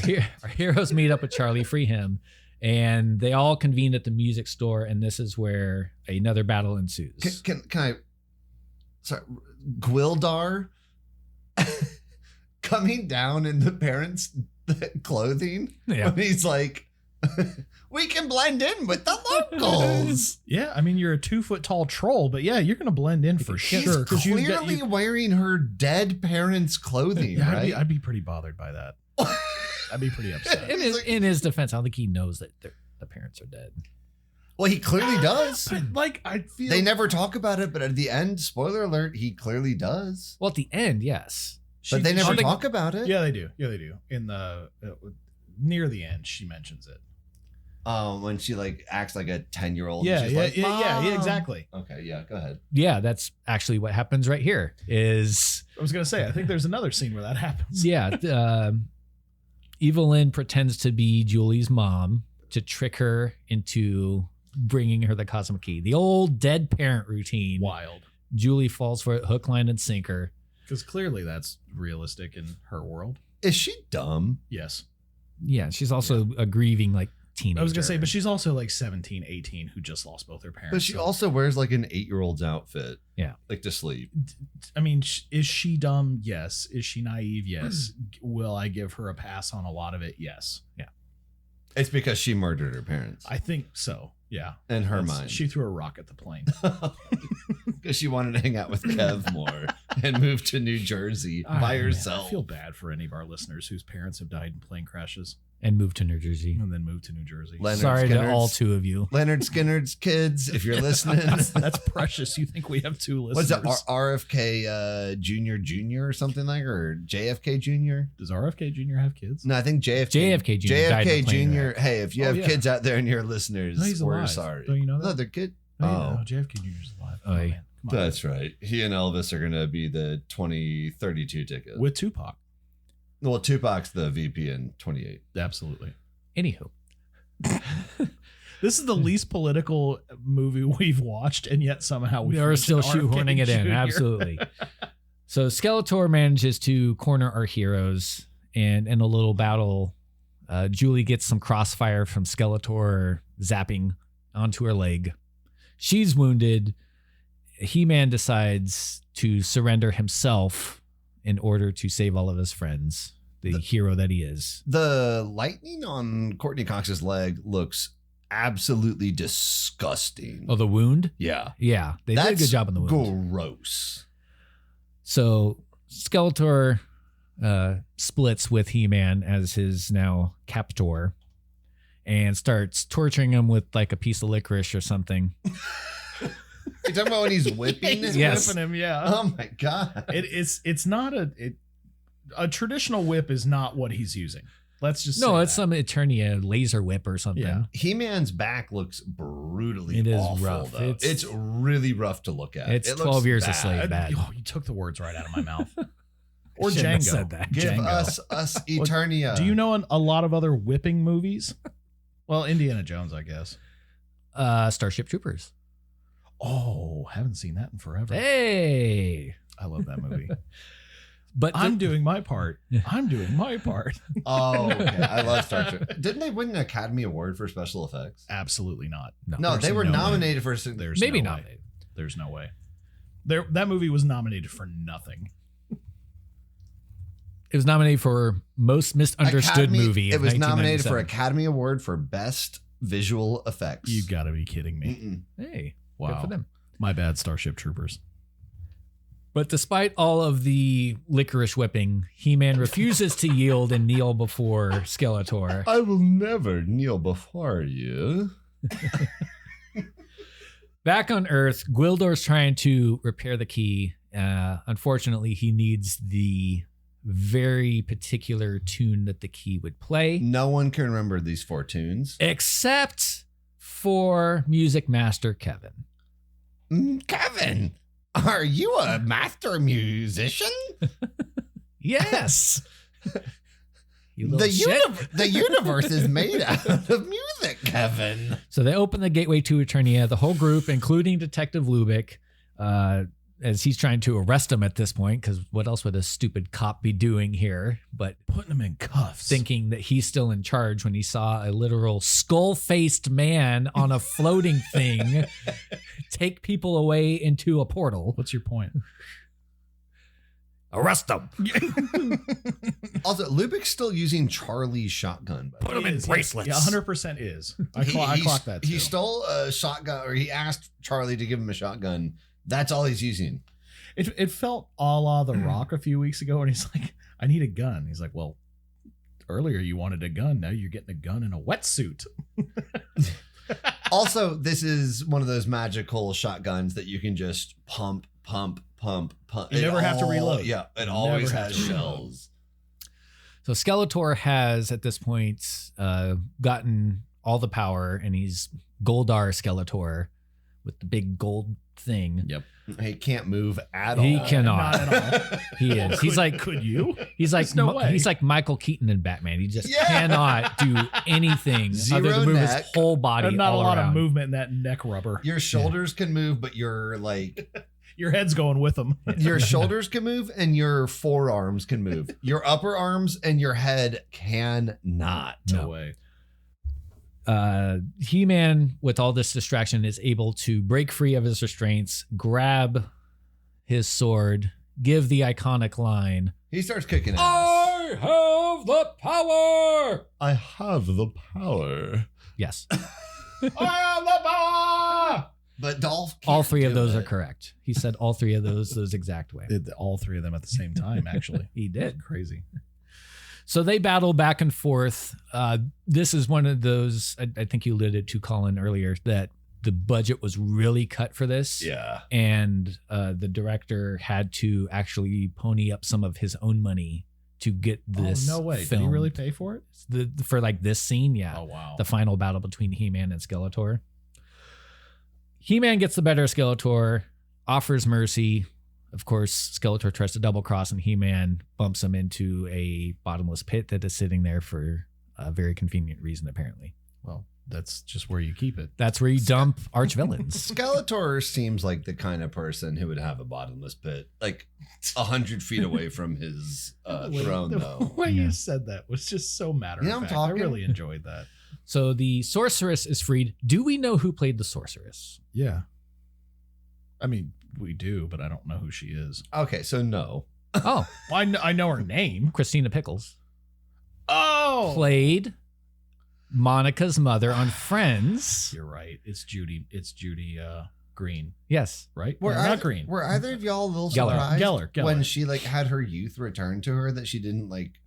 heroes meet up with Charlie, free him, and they all convene at the music store. And this is where another battle ensues. Can I? Sorry, Gwildar coming down in the parents' clothing. Yeah. When he's like, we can blend in with the locals. Yeah, I mean, you're a 2-foot tall troll, but yeah, you're going to blend in for He's sure. 'cause you've got- clearly wearing her dead parents' clothing, Yeah, right? I'd be pretty bothered by that. I'd be pretty upset. In his defense, I don't think he knows that the parents are dead. Well, he clearly does. But, like, I feel They never talk about it, but at the end, spoiler alert, he clearly does. Well, at the end, yes. she- But they never she- talk about it. Yeah, they do. Yeah, they do. In the near the end, she mentions it. When she like acts like a 10-year-old. Yeah, she's yeah, like, yeah, "Mom." exactly. Okay, yeah, go ahead. Yeah, that's actually what happens right here. Is I was gonna say, I think there's another scene where that happens. yeah, Evelyn pretends to be Julie's mom to trick her into bringing her the cosmic key. The old dead parent routine. Wild, Julie falls for it, hook, line, and sinker. because clearly that's realistic in her world. Is she dumb? Yes, Yeah, she's also a grieving like teenager. I was gonna say, but she's also like 17, 18, who just lost both her parents. But she so- also wears like an 8-year-old's outfit. Yeah. Like to sleep. I mean, is she dumb? Yes. Is she naive? Yes. Will I give her a pass on a lot of it? Yes. It's because she murdered her parents. I think so. Yeah. In her That's- mind. She threw a rock at the plane. Because she wanted to hang out with Kev more and move to New Jersey by Man, herself. I feel bad for any of our listeners whose parents have died in plane crashes And moved to New Jersey. and then moved to New Jersey. Leonard Sorry to Skinner's- all two of you. Leonard Skinner's kids, if you're listening. That's precious. You think we have two listeners? What's it, RFK Jr. or something like, or JFK Jr.? Does RFK Jr. have kids? No, I think JFK Jr. died in a plane Jr. wreck. Hey, if you Oh, have yeah. kids out there and you're listeners, No, he's we're alive. sorry. Don't you know that? No, they're good. No, Oh, JFK Jr. is alive. Oh, yeah. man. Come on. that's right. He and Elvis are going to be the 2032 ticket. With Tupac. Well, Tupac's the VP in 28. Absolutely. Anywho. This is the least political movie we've watched, and yet somehow we They're still mentioned RFK shoehorning it in. Jr.. Absolutely. So Skeletor manages to corner our heroes, and in a little battle, Julie gets some crossfire from Skeletor zapping onto her leg. She's wounded. He-Man decides to surrender himself in order to save all of his friends, the hero that he is. The lightning on Courtney Cox's leg looks absolutely disgusting. Oh, the wound? Yeah. Yeah, they did a good job on the wound. Gross. So Skeletor splits with He-Man as his now captor and starts torturing him with like a piece of licorice or something. You talking about when he's whipping? He's Yes. whipping him, yeah. Oh my god. It's not a traditional whip is not what he's using. Let's just No, say it's that. some Eternia laser whip or something. Yeah. He-Man's back looks brutally It is awful, rough. though. It's really rough to look at. It's It 12 looks years a bad. slave. Bad. Oh, you took the words right out of my mouth. Or Shouldn't have Django. said that. Give Django. us Eternia. Do you know a lot of other whipping movies? Well, Indiana Jones, I guess. Starship Troopers. Oh, haven't seen that in forever. Hey. I love that movie. But I'm doing my part. I'm doing my part. Oh, okay. I love Star Trek. Didn't they win an Academy Award for special effects? Absolutely not. No, There's they were no way. nominated for. There's maybe no way. nominated. There's no way. That movie was nominated for nothing. It was nominated for most misunderstood Academy- movie. It of was nominated for 1997. Academy Award for Best Visual Effects. You got to be kidding me. Mm-mm. Hey, Wow. good for them. My bad, Starship Troopers. But despite all of the licorice whipping, He-Man refuses to yield and kneel before Skeletor. I will never kneel before you. Back on Earth, Gwildor's trying to repair the key. Unfortunately, he needs the very particular tune that the key would play, No one can remember these 4 tunes. except for Music Master Kevin. Kevin, are you a master musician? Yes. You The, little shit. the universe is made out of music, Kevin. So they open the gateway to Eternia, the whole group, including Detective Lubick, as he's trying to arrest him at this point, because what else would a stupid cop be doing here? But Putting him in cuffs. thinking that he's still in charge when he saw a literal skull-faced man on a floating thing take people away into a portal. What's your point? Arrest them. Also, Lubick's still using Charlie's shotgun. By the Put him way. in Is. bracelets. Yeah, 100% is. I clocked that too. He stole a shotgun, or he asked Charlie to give him a shotgun. That's all he's using. It felt a la The Rock a few weeks ago, and he's like, I need a gun. He's like, well, earlier you wanted a gun. Now you're getting a gun in a wetsuit. Also, this is one of those magical shotguns that you can just pump. You never have to reload. Yeah, it You always never have has to reload. shells. So Skeletor has, at this point, gotten all the power, and he's Goldar Skeletor with the big gold thing. Yep. He can't move at all. He cannot. Not at all. He is. He's like, could you? he's like, There's no way. he's like Michael Keaton in Batman. He just Yeah. cannot do anything Zero other than move neck. his whole body. There's not a all lot around. of movement in that neck rubber. Your shoulders can move, but your Your head's going with them. your shoulders can move and your forearms can move. Your upper arms and your head cannot. No. way. He-Man, with all this distraction, is able to break free of his restraints, grab his sword, give the iconic line, He starts kicking ass. I have the power. I have the power. Yes. I have the power. But Dolph can't All three of do those it. are correct. He said all three of those exact way. Did all three of them at the same time, actually. He did. Crazy. So they battle back and forth. This is one of those, I think you alluded to, Colin, earlier, that the budget was really cut for this. Yeah. And the director had to actually pony up some of his own money to get this. Oh, no way. Did he filmed. really pay for it? For like this scene? Yeah. Oh, wow. The final battle between He-Man and Skeletor. He-Man gets the better of Skeletor, offers mercy. Of course, Skeletor tries to double cross, and He-Man bumps him into a bottomless pit that is sitting there for a very convenient reason, apparently. Well, that's just where you keep it. That's where you dump arch villains. Skeletor seems like the kind of person who would have a bottomless pit, like 100 feet away from his throne, The though. way Yeah. you said that was just so matter of You know what I'm fact. I talking? really enjoyed that. So the sorceress is freed. Do we know who played the sorceress? Yeah. I mean, we do, but I don't know who she is. Okay, so no. Oh, Well, I know her name. Christina Pickles Oh, played Monica's mother on Friends. you're right. It's Judy. Green, Yes. right? Were No, either, not Green. Were either of y'all a little Geller. surprised Geller. when she like had her youth returned to her that she didn't like?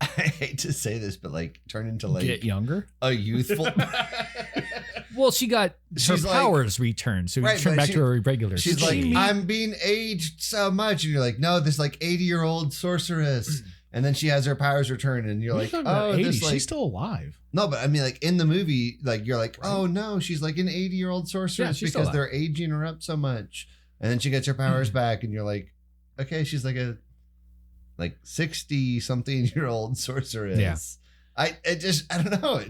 I hate to say this, but like turn into like Get younger. a youthful. Well, she got her She's like- powers returned, so Right, returned but back she- to her regular. She's state. like, she meet- I'm being aged so much, and you're like, no, this like 80-year-old sorceress, and then she has her powers returned, and you're What are like, you talking about, oh, 80? this like She's still alive. no, but I mean, like in the movie, like you're like, Right. oh no, she's like an 80-year-old sorceress she's still because they're aging her up so much, and then she gets her powers back, and you're like, okay, she's like a 60-something-year-old sorceress. Yeah. I don't know.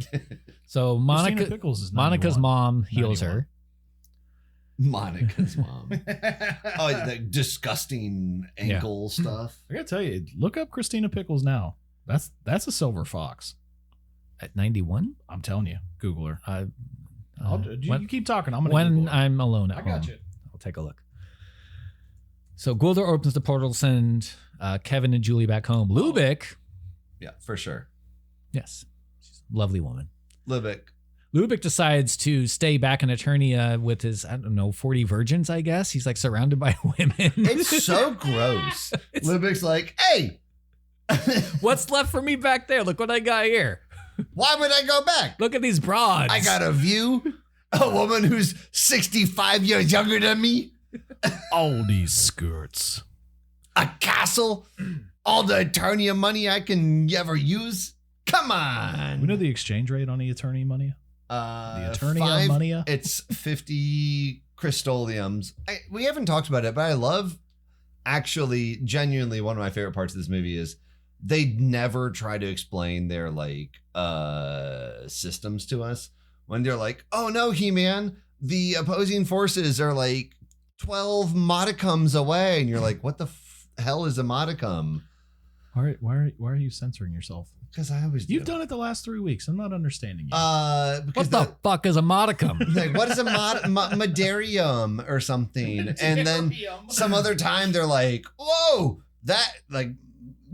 So Christina Pickles is Monica's 91. mom heals her. Monica's mom. Oh, the disgusting ankle stuff. I gotta tell you, look up Christina Pickles now. That's a silver fox. At 91? I'm telling you, Google her. You When, keep talking. I'm gonna. when Google her. I'm alone at I home. got you. I'll take a look. So Gwildor opens the portal to send Kevin and Julie back home. Lubick, Yeah, for sure. yes, she's a lovely woman. Libick. Lubick decides to stay back in Eternia with his, 40 virgins, I guess. He's like surrounded by women. It's so gross. Libick's like, hey, What's left for me back there? Look what I got here. why would I go back? Look at these broads. I got a view. A woman who's 65 years younger than me. All these skirts. A castle. All the Eternia money I can ever use. Come on. We know the exchange rate on the Eternia money. The Eternia money. It's 50 crystoliums. We haven't talked about it, but I love, actually, genuinely, one of my favorite parts of this movie is they never try to explain their systems to us. When they're like, oh no, He-Man, the opposing forces are like 12 modicums away, and you're like, what the hell is a modicum? Why are you censoring yourself? Because I always do. You've done it the last 3 weeks. I'm not understanding you. Because What the fuck is a modicum? like, what is a modarium or something? And then some other time they're like, whoa, that like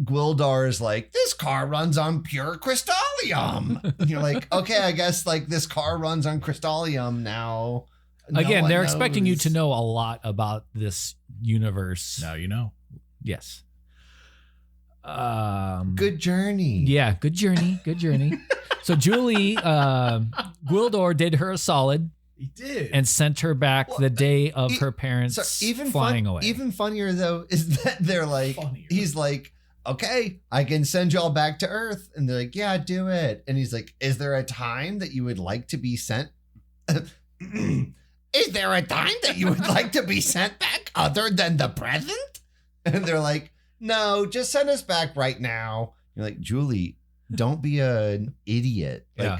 Gwildor is like, this car runs on pure crystallium. And you're like, okay, I guess like this car runs on crystallium now. No Again, one they're expecting you knows. to know a lot about this universe. Now you know. Yes. Good journey. Yeah, good journey. Good journey. So Julie, Gwildor did her a solid He did. and sent her back the day of e- her parents So even flying away. Even funnier though is that they're like, Funnier. he's like, okay, I can send y'all back to Earth, and they're like, yeah, do it. And he's like, is there a time that you would like to be sent? Is there a time that you would like to be sent back other than the present? And they're like, no, just send us back right now. You're like, Julie, don't be an idiot. Like, Yeah.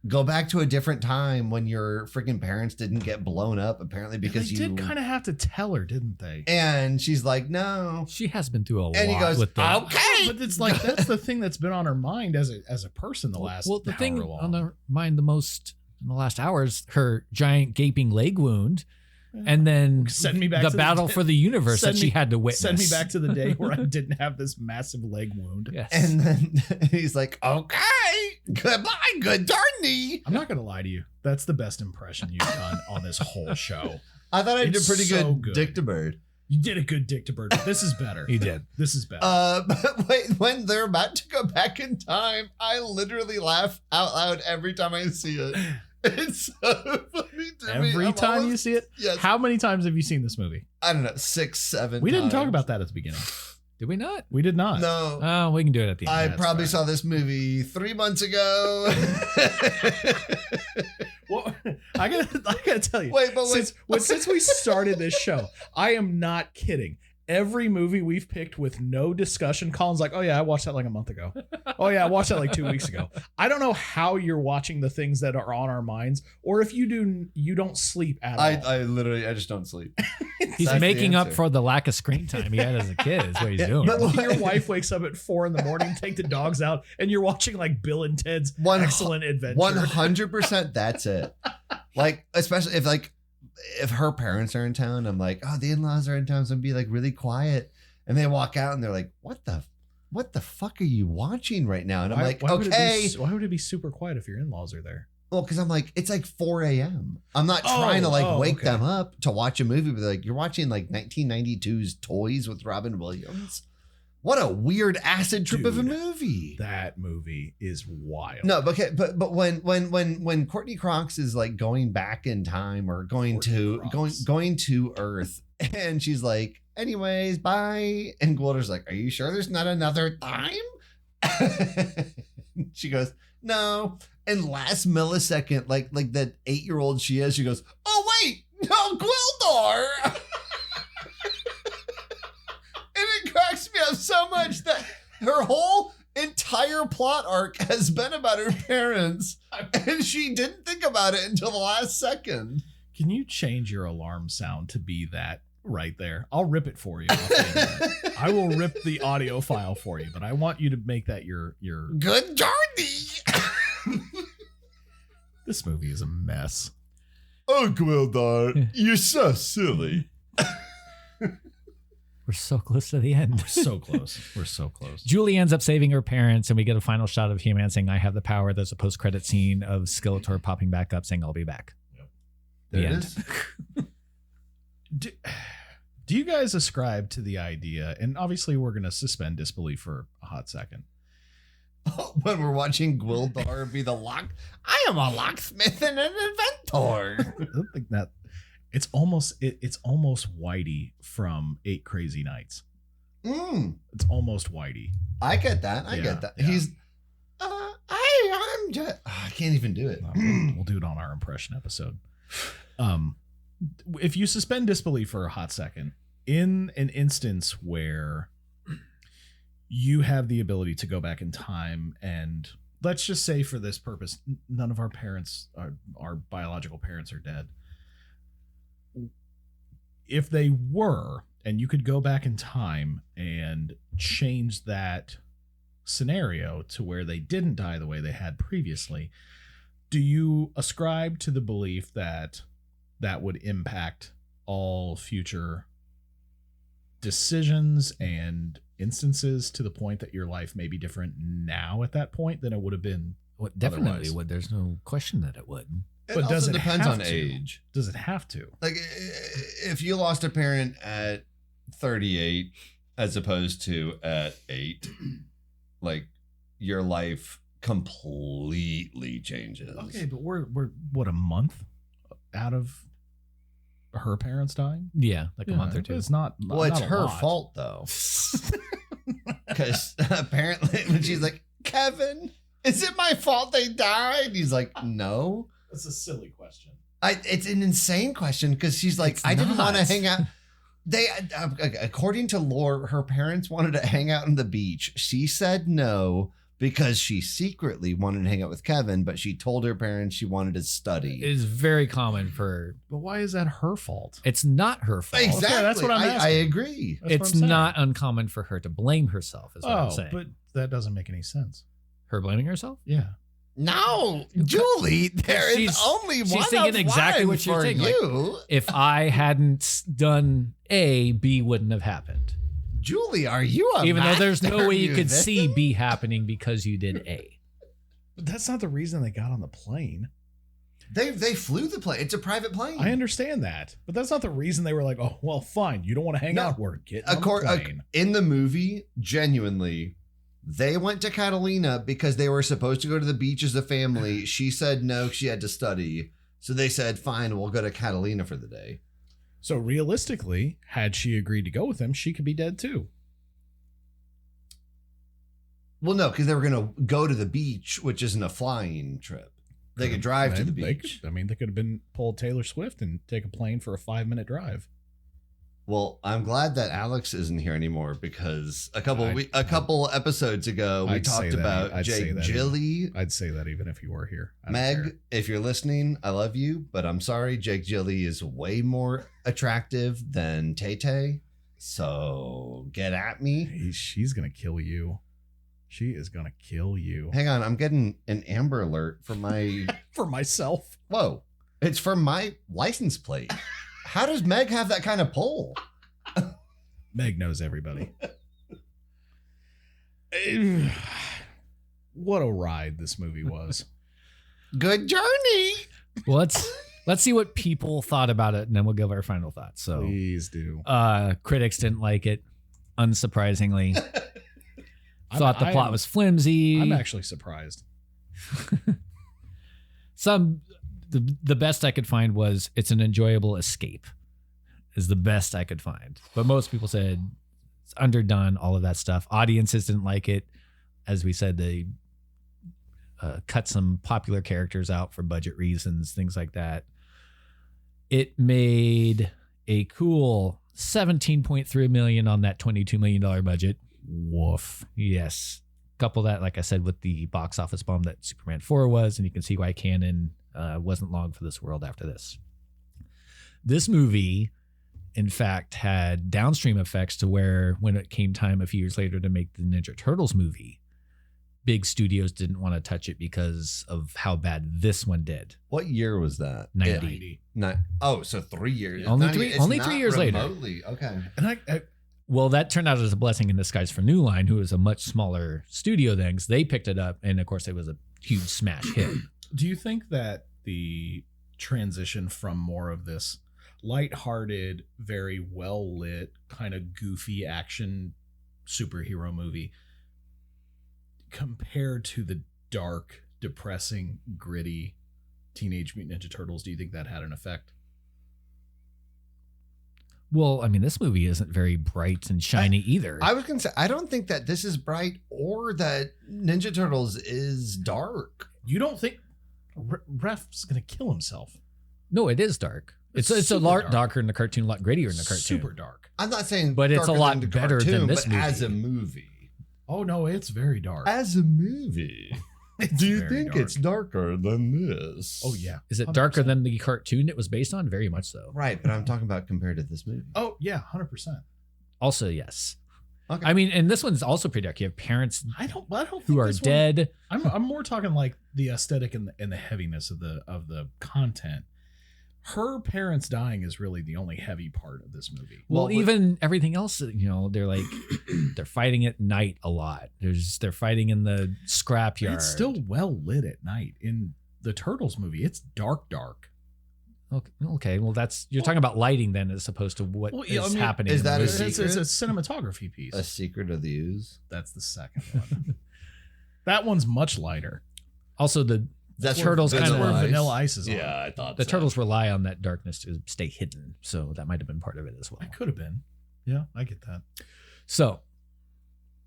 go back to a different time when your freaking parents didn't get blown up, apparently because they you did kind of have to tell her, didn't they? And she's like, no. She has been through a lot. And he goes, with the, okay. But it's like that's the thing that's been on her mind as a person the last. Well, the thing however long. on her mind the most in the last hour is her giant gaping leg wound And then Send me back the to battle for the universe that she had to witness. Send me back to the day where I didn't have this massive leg wound. Yes. And then he's like, okay, goodbye, good darny. I'm not going to lie to you. That's the best impression you've done on this whole show. I thought I did It's pretty so good good. Dick to Bird. You did a good Dick to Bird. This is better. He did. This is better. But wait, when they're about to go back in time, I literally laugh out loud every time I see it. It's so funny to me. Every I'm time you almost- see it? Yes. How many times have you seen this movie? I don't know, 6, 7 We didn't talk times. about that at the beginning. Did we not? We did not. No. Oh, we can do it at the end. I that's probably fine. saw this movie 3 months ago. Well, I gotta tell you. Wait, but wait. Since we started this show, I am not kidding. Every movie we've picked with no discussion, Colin's like, oh yeah, I watched that like a month ago. Oh yeah, I watched that like 2 weeks ago. I don't know how you're watching the things that are on our minds, or if you do, you don't sleep at all. I just don't sleep. He's That's the making up answer. for the lack of screen time he had as a kid. Is what he's doing. But your wife wakes up at 4 a.m, take the dogs out, and you're watching like Bill and Ted's Excellent Adventure. 100%. That's it. Like, especially if her parents are in town, I'm like, oh, the in-laws are in town, so I'm be like really quiet. And they walk out and they're like, what the fuck are you watching right now? And I'm like, why okay. why would it be super quiet if your in-laws are there? Well, because I'm like, it's like 4 a.m. I'm not Oh, trying to wake okay. them up to watch a movie, but they're like, you're watching like 1992's Toys with Robin Williams. What a weird acid trip of a Dude. movie. That movie is wild. No, but when Courtney Crocs is like going back in time or going to Earth, and she's like, anyways, bye. And Gwilder's like, are you sure there's not another time? She goes, no. And last millisecond, like that 8-year-old she is, she goes, oh wait, no, Gwildor. And it cracks me up so much that her whole entire plot arc has been about her parents, and she didn't think about it until the last second. Can you change your alarm sound to be that right there? I'll rip it for you. off the internet. I will rip the audio file for you, but I want you to make that your. Good journey. This movie is a mess. Oh, Gwildor, you're so silly. We're so close to the end. We're so close. We're so close. Julie ends up saving her parents, and we get a final shot of He-Man saying, I have the power. There's a post-credit scene of Skeletor popping back up saying, I'll be back. There The it end. is. Do you guys ascribe to the idea? And obviously, we're going to suspend disbelief for a hot second. When we're watching Gwildor be the I am a locksmith and an inventor. I don't think that it's almost Whitey from 8 Crazy Nights. It's almost Whitey. I get that. I Yeah, get that. yeah. He's I'm just I can't even do it. We'll do it on our impression episode. If you suspend disbelief for a hot second, in an instance where you have the ability to go back in time, and let's just say for this purpose, none of our parents, our biological parents, are dead. If they were, and you could go back in time and change that scenario to where they didn't die the way they had previously, do you ascribe to the belief that that would impact all future decisions and instances to the point that your life may be different now at that point than it would have been? Well, definitely Otherwise. would. There's no question that it would. It But also does it depends have on to? age. Does it have to? Like if you lost a parent at 38 as opposed to at 8, like your life completely changes. Okay, but we're what, a month out of her parents dying? Yeah, like a month or two. It's not. Well, it's not a her lot. fault though. Because apparently when she's like, Kevin, is it my fault they died? He's like, no. That's a silly question. It's an insane question because she's like, It's I didn't want to not. hang out. They, according to lore, her parents wanted to hang out on the beach. She said no because she secretly wanted to hang out with Kevin, but she told her parents she wanted to study. It's very common for. But why is that her fault? It's not her fault. Exactly. Okay, that's what I'm I asking. agree. That's what It's I'm saying. not uncommon for her to blame herself, is what I'm saying. But that doesn't make any sense. Her blaming herself? Yeah. No, Julie, there is She's- only she's one thinking of exactly one what you're for thinking, like- you. If I hadn't done A, B wouldn't have happened. Julie, are you a Even though there's no master way you could see musician? B happening because you did A. But that's not the reason they got on the plane. They flew the plane. It's a private plane. I understand that, but that's not the reason they were like, "Oh, well, fine. You don't want to hang No. out. We're getting on the plane." In the movie, genuinely, they went to Catalina because they were supposed to go to the beach as a family. She said no, she had to study. So they said, fine, we'll go to Catalina for the day. So realistically, had she agreed to go with him, she could be dead too. Well, no, because they were going to go to the beach, which isn't a flying trip. They could drive to the They beach. they could have been pulled Taylor Swift and take a plane for a 5-minute drive. Well, I'm glad that Alex isn't here anymore because a couple episodes ago we I'd say talked that. about I'd say Jake that. Gilly. I'd say that even if you were here. I don't Meg, care. if you're listening, I love you, but I'm sorry, Jake Gilly is way more attractive than Tay Tay. So get at me. She's gonna kill you. She is gonna kill you. Hang on, I'm getting an Amber Alert for my. For myself. Whoa, it's from my license plate. How does Meg have that kind of pull? Meg knows everybody. What a ride this movie was. Good journey. Well, let's see what people thought about it, and then we'll give our final thoughts. So, Please do. critics didn't like it, unsurprisingly. Thought the I'm- plot was flimsy. I'm actually surprised. The best I could find was it's an enjoyable escape is the best I could find. But most people said it's underdone, all of that stuff. Audiences didn't like it. As we said, they cut some popular characters out for budget reasons, things like that. It made a cool $17.3 million on that $22 million budget. Woof. Yes. Couple that, like I said, with the box office bomb that Superman 4 was, and you can see why canon wasn't long for this world after this. This movie, in fact, had downstream effects to where when it came time a few years later to make the Ninja Turtles movie, big studios didn't want to touch it because of how bad this one did. What year was that? 90. So 3 years. Only Not- three- it's only not 3 years later. remotely. Okay. And I Well, that turned out as a blessing in disguise for New Line, who was a much smaller studio then, 'cause they picked it up, and of course it was a huge smash hit. do you think that the transition from more of this lighthearted, very well lit, kind of goofy action superhero movie compared to the dark, depressing, gritty Teenage Mutant Ninja Turtles, do you think that had an effect? Well, I mean, this movie isn't very bright and shiny either. I was going to say, I don't think that this is bright or that Ninja Turtles is dark. You don't think Ref's gonna kill himself? No, it is dark. It's a super lot dark. darker in the cartoon, a lot grittier in the cartoon. Super dark. I'm not saying But it's a darker lot than the better than cartoon, this but as a movie. movie. Oh no, it's very dark. As a movie. Do you very think dark. it's darker than this? Oh yeah. Is it 100%. darker than the cartoon it was based on? Very much so. Right, but I'm talking about compared to this movie. Oh yeah, 100%. Also, yes. Okay. I mean, and this one's also pretty dark. You have parents I don't who think are this one- dead. I'm more talking like the aesthetic and the heaviness of the content. Her parents dying is really the only heavy part of this movie. Well, even everything else, they're like, they're fighting at night a lot. They're fighting in the scrapyard. It's still well lit at night. In the Turtles movie, it's dark. Okay. Well, you're talking about lighting then, as opposed to what Well, is yeah, I mean, happening. is in the that a movie. It's a cinematography piece. A Secret of the Ooze. That's the second one. That one's much lighter. Also, the That's Turtles where kind That's of where Vanilla Vanilla Ice is on. Yeah, I thought the so. turtles rely on that darkness to stay hidden, so that might have been part of it as well. It could have been. Yeah, I get that. So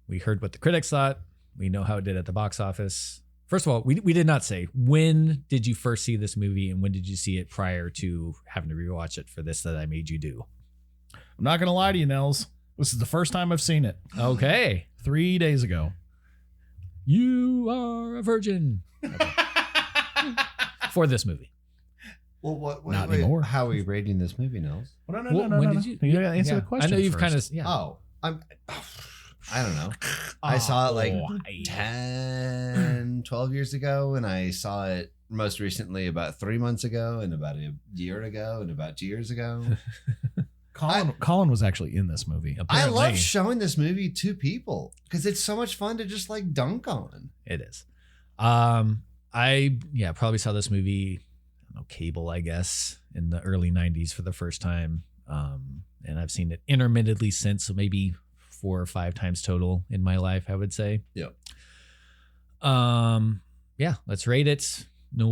we heard what the critics thought. We know how it did at the box office. First of all, we did not say, when did you first see this movie and when did you see it prior to having to rewatch it for this that I made you do? I'm not gonna lie to you, Nels. This is the first time I've seen it. Okay. 3 days ago. You are a virgin. Okay. For this movie. Well, what? Not anymore. How are we rating this movie, Nels? Well, Well, when did you- gotta answer Yeah. the question. I know you've kind first. of, yeah. Oh, I'm. I don't know. I saw it like Why? 10, 12 years ago, and I saw it most recently about 3 months ago, and about a year ago, and about 2 years ago. Colin was actually in this movie. I love Apparently. showing this movie to people because it's so much fun to just like dunk on. It is. I probably saw this movie, I don't know, cable, I guess, in the early 90s for the first time. And I've seen it intermittently since, so maybe 4 or 5 times total in my life, I would say. Yep. Yeah, let's rate it. No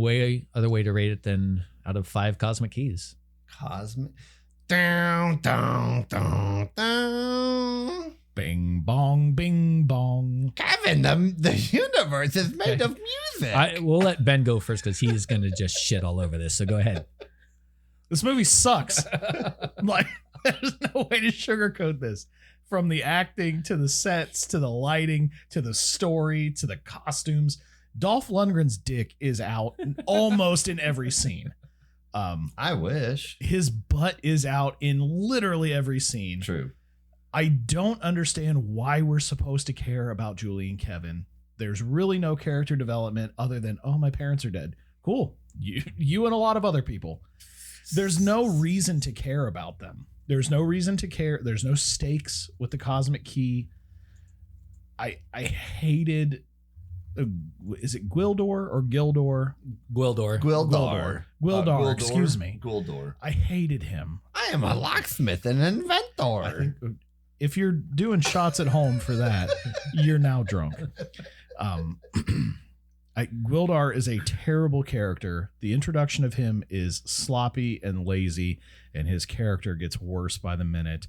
other way to rate it than out of 5 cosmic keys. Cosmic. Down, down, down, down. Bing bong, bing bong. Kevin, the universe is made of music. We'll let Ben go first because he's going to just shit all over this. So go ahead. This movie sucks. Like, there's no way to sugarcoat this. From the acting to the sets to the lighting to the story to the costumes, Dolph Lundgren's dick is out almost in every scene. I wish. His butt is out in literally every scene. True. I don't understand why we're supposed to care about Julie and Kevin. There's really no character development other than, oh, my parents are dead. Cool. You and a lot of other people. There's no reason to care about them. There's no reason to care. There's no stakes with the cosmic key. I hated. Is it Gwildor or Gildor? Gwildor. Excuse me. Gwildor. I hated him. I am a locksmith and an inventor. I think if you're doing shots at home for that, you're now drunk. Gwildor is a terrible character. The introduction of him is sloppy and lazy, and his character gets worse by the minute.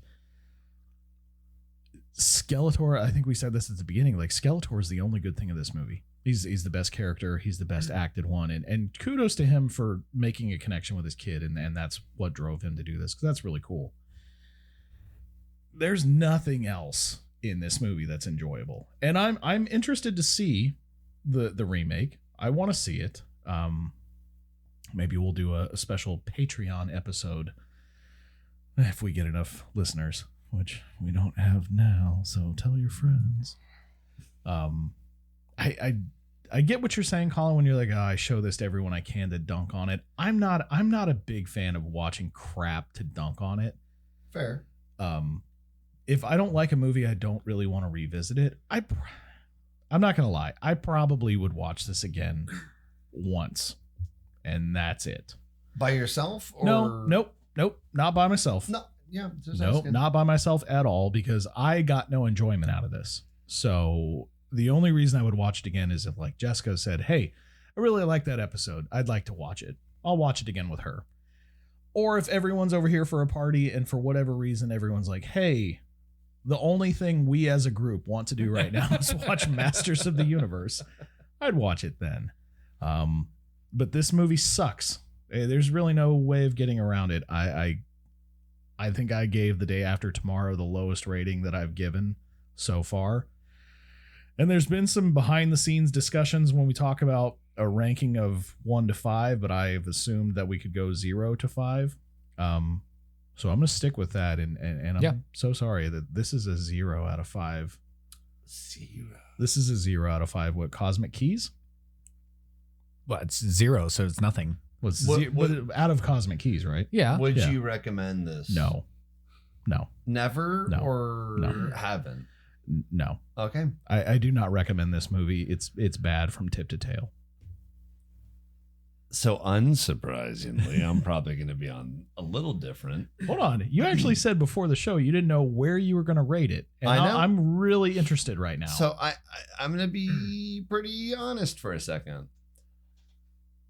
Skeletor, I think we said this at the beginning, like Skeletor is the only good thing of this movie. He's the best character. He's the best acted one. And kudos to him for making a connection with his kid. And that's what drove him to do this, because that's really cool. There's nothing else in this movie that's enjoyable. And I'm interested to see the remake. I want to see it. Maybe we'll do a special Patreon episode if we get enough listeners, which we don't have now. So tell your friends. I get what you're saying, Colin, when you're like, oh, I show this to everyone I can to dunk on it. I'm not a big fan of watching crap to dunk on it. Fair. If I don't like a movie, I don't really want to revisit it. I'm not going to lie. I probably would watch this again once, and that's it. By yourself? Or... Nope. Not by myself. No. Yeah. Nope, not by myself at all, because I got no enjoyment out of this. So the only reason I would watch it again is if, like Jessica said, hey, I really like that episode. I'd like to watch it. I'll watch it again with her. Or if everyone's over here for a party and for whatever reason, everyone's like, hey, the only thing we as a group want to do right now is watch Masters of the Universe. I'd watch it then. But this movie sucks. There's really no way of getting around it. I think I gave The Day After Tomorrow the lowest rating that I've given so far. And there's been some behind the scenes discussions when we talk about a ranking of 1 to 5, but I've assumed that we could go 0 to 5. So I'm going to stick with that. And I'm so sorry that this is a 0 out of 5. 0. This is a 0 out of 5. What, Cosmic Keys? Well, it's 0, so it's nothing. Out of Cosmic Keys, right? Yeah. Would Yeah. you recommend this? No. Never? No. Or No. haven't? No. Okay. I do not recommend this movie. It's bad from tip to tail. So unsurprisingly, I'm probably going to be on a little different. Hold on. You actually said before the show you didn't know where you were going to rate it. And I know. I'm really interested right now. So I'm going to be pretty honest for a second.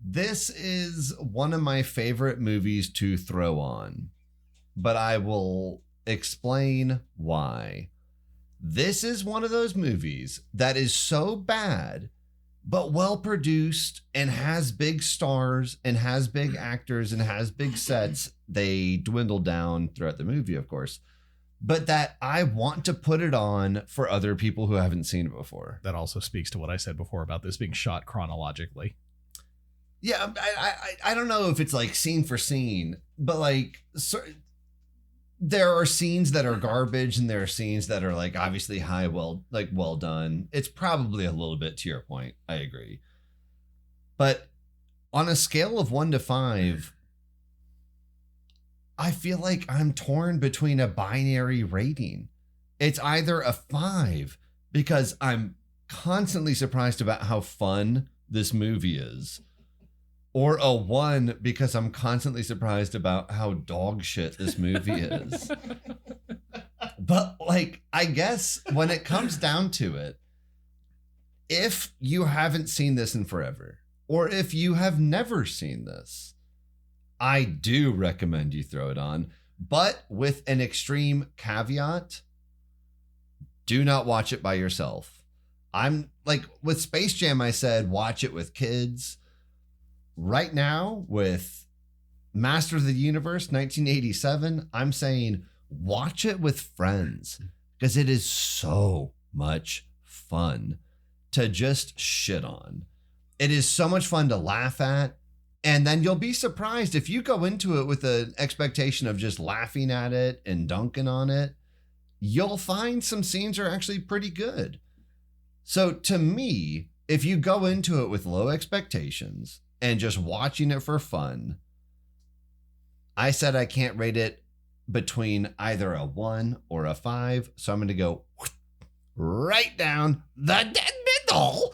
This is one of my favorite movies to throw on, but I will explain why. This is one of those movies that is so bad, but well produced and has big stars and has big actors and has big sets. They dwindle down throughout the movie, of course, but that I want to put it on for other people who haven't seen it before. that also speaks to what I said before about this being shot chronologically. Yeah, I don't know if it's like scene for scene, but like there are scenes that are garbage and there are scenes that are like obviously well done. It's probably a little bit to your point. I agree. But on a scale of 1 to 5, I feel like I'm torn between a binary rating. It's either a 5 because I'm constantly surprised about how fun this movie is, or a 1 because I'm constantly surprised about how dog shit this movie is. But like, I guess when it comes down to it, if you haven't seen this in forever, or if you have never seen this, I do recommend you throw it on, but with an extreme caveat. Do not watch it by yourself. I'm like with Space Jam, I said, watch it with kids. Right now with Master of the Universe, 1987, I'm saying watch it with friends because it is so much fun to just shit on. It is so much fun to laugh at. And then you'll be surprised if you go into it with an expectation of just laughing at it and dunking on it, you'll find some scenes are actually pretty good. So to me, if you go into it with low expectations and just watching it for fun, I said I can't rate it between either a 1 or a 5. So I'm going to go right down the dead middle.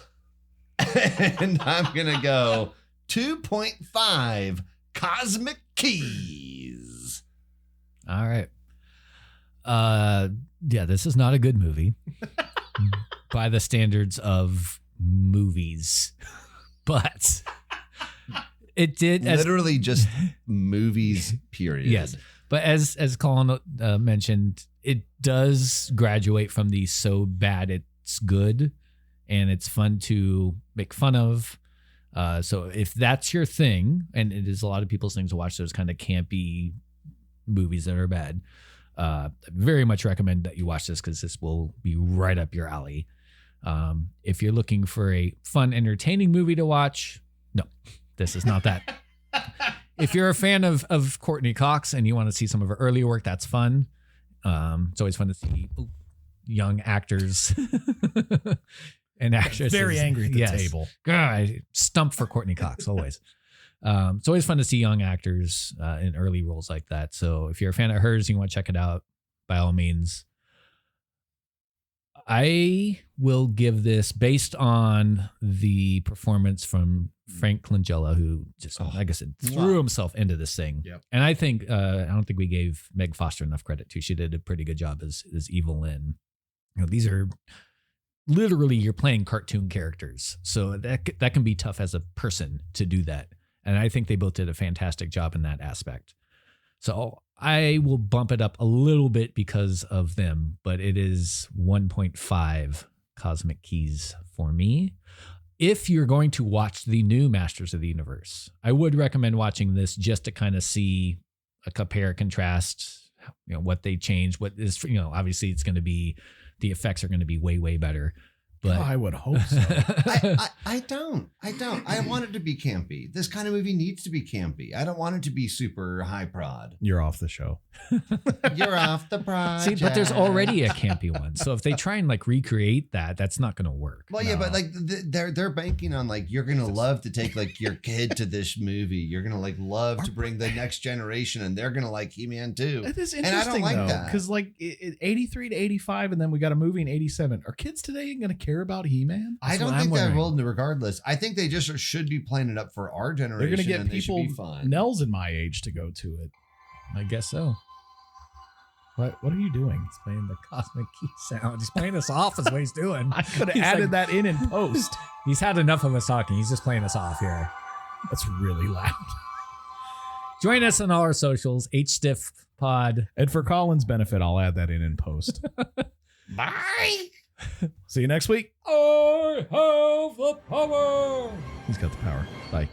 And I'm going to go 2.5 Cosmic Keys. All right. Yeah, this is not a good movie by the standards of movies, but it did literally just movies, period. Yes. But as Colin mentioned, it does graduate from the so bad it's good, and it's fun to make fun of. So if that's your thing, and it is a lot of people's things to watch those kind of campy movies that are bad, very much recommend that you watch this because this will be right up your alley. If you're looking for a fun, entertaining movie to watch, no, this is not that. If you're a fan of Courtney Cox and you want to see some of her earlier work, that's fun. It's always fun to see young actors and actresses. Very angry at the Yes. table. God, I stump for Courtney Cox always. It's always fun to see young actors in early roles like that. So if you're a fan of hers and you want to check it out, by all means. I will give this based on the performance from Frank Langella, who just, like I said, threw himself into this thing. Yep. And I think, I don't think we gave Meg Foster enough credit too. She did a pretty good job as Evil Lynn. You know, these are literally, you're playing cartoon characters. So that can be tough as a person to do that. And I think they both did a fantastic job in that aspect. So I will bump it up a little bit because of them, but it is 1.5 Cosmic Keys for me. If you're going to watch the new Masters of the Universe, I would recommend watching this just to kind of see a compare, contrast, you know, what they changed, what is, you know, obviously it's going to be, the effects are going to be way, way better. But I would hope so. I don't. I want it to be campy. This kind of movie needs to be campy. I don't want it to be super high prod. You're off the show. You're off the project. See, but there's already a campy one. So if they try and like recreate that, that's not going to work. Well, yeah, but like they're banking on like you're gonna love to take like your kid to this movie. You're gonna like love to bring the next generation, and they're gonna like He-Man too. It is And I interesting don't like though, that. because like 83 to 85, and then we got a movie in 87. Are kids today going to care about He-Man? I That's don't what I'm think that wondering. will, regardless. I think they just should be playing it up for our generation. They're going to get and they should people be fun. Nels in my age to go to it. I guess so. What are you doing? He's playing the Cosmic Key sound. He's playing us off is what he's doing. I could have He's added like- that in post. He's had enough of us talking. He's just playing us off here. That's really loud. Join us on all our socials, HStiffPod. And for Colin's benefit, I'll add that in post. Bye. See you next week. I have the power. He's got the power. Bye.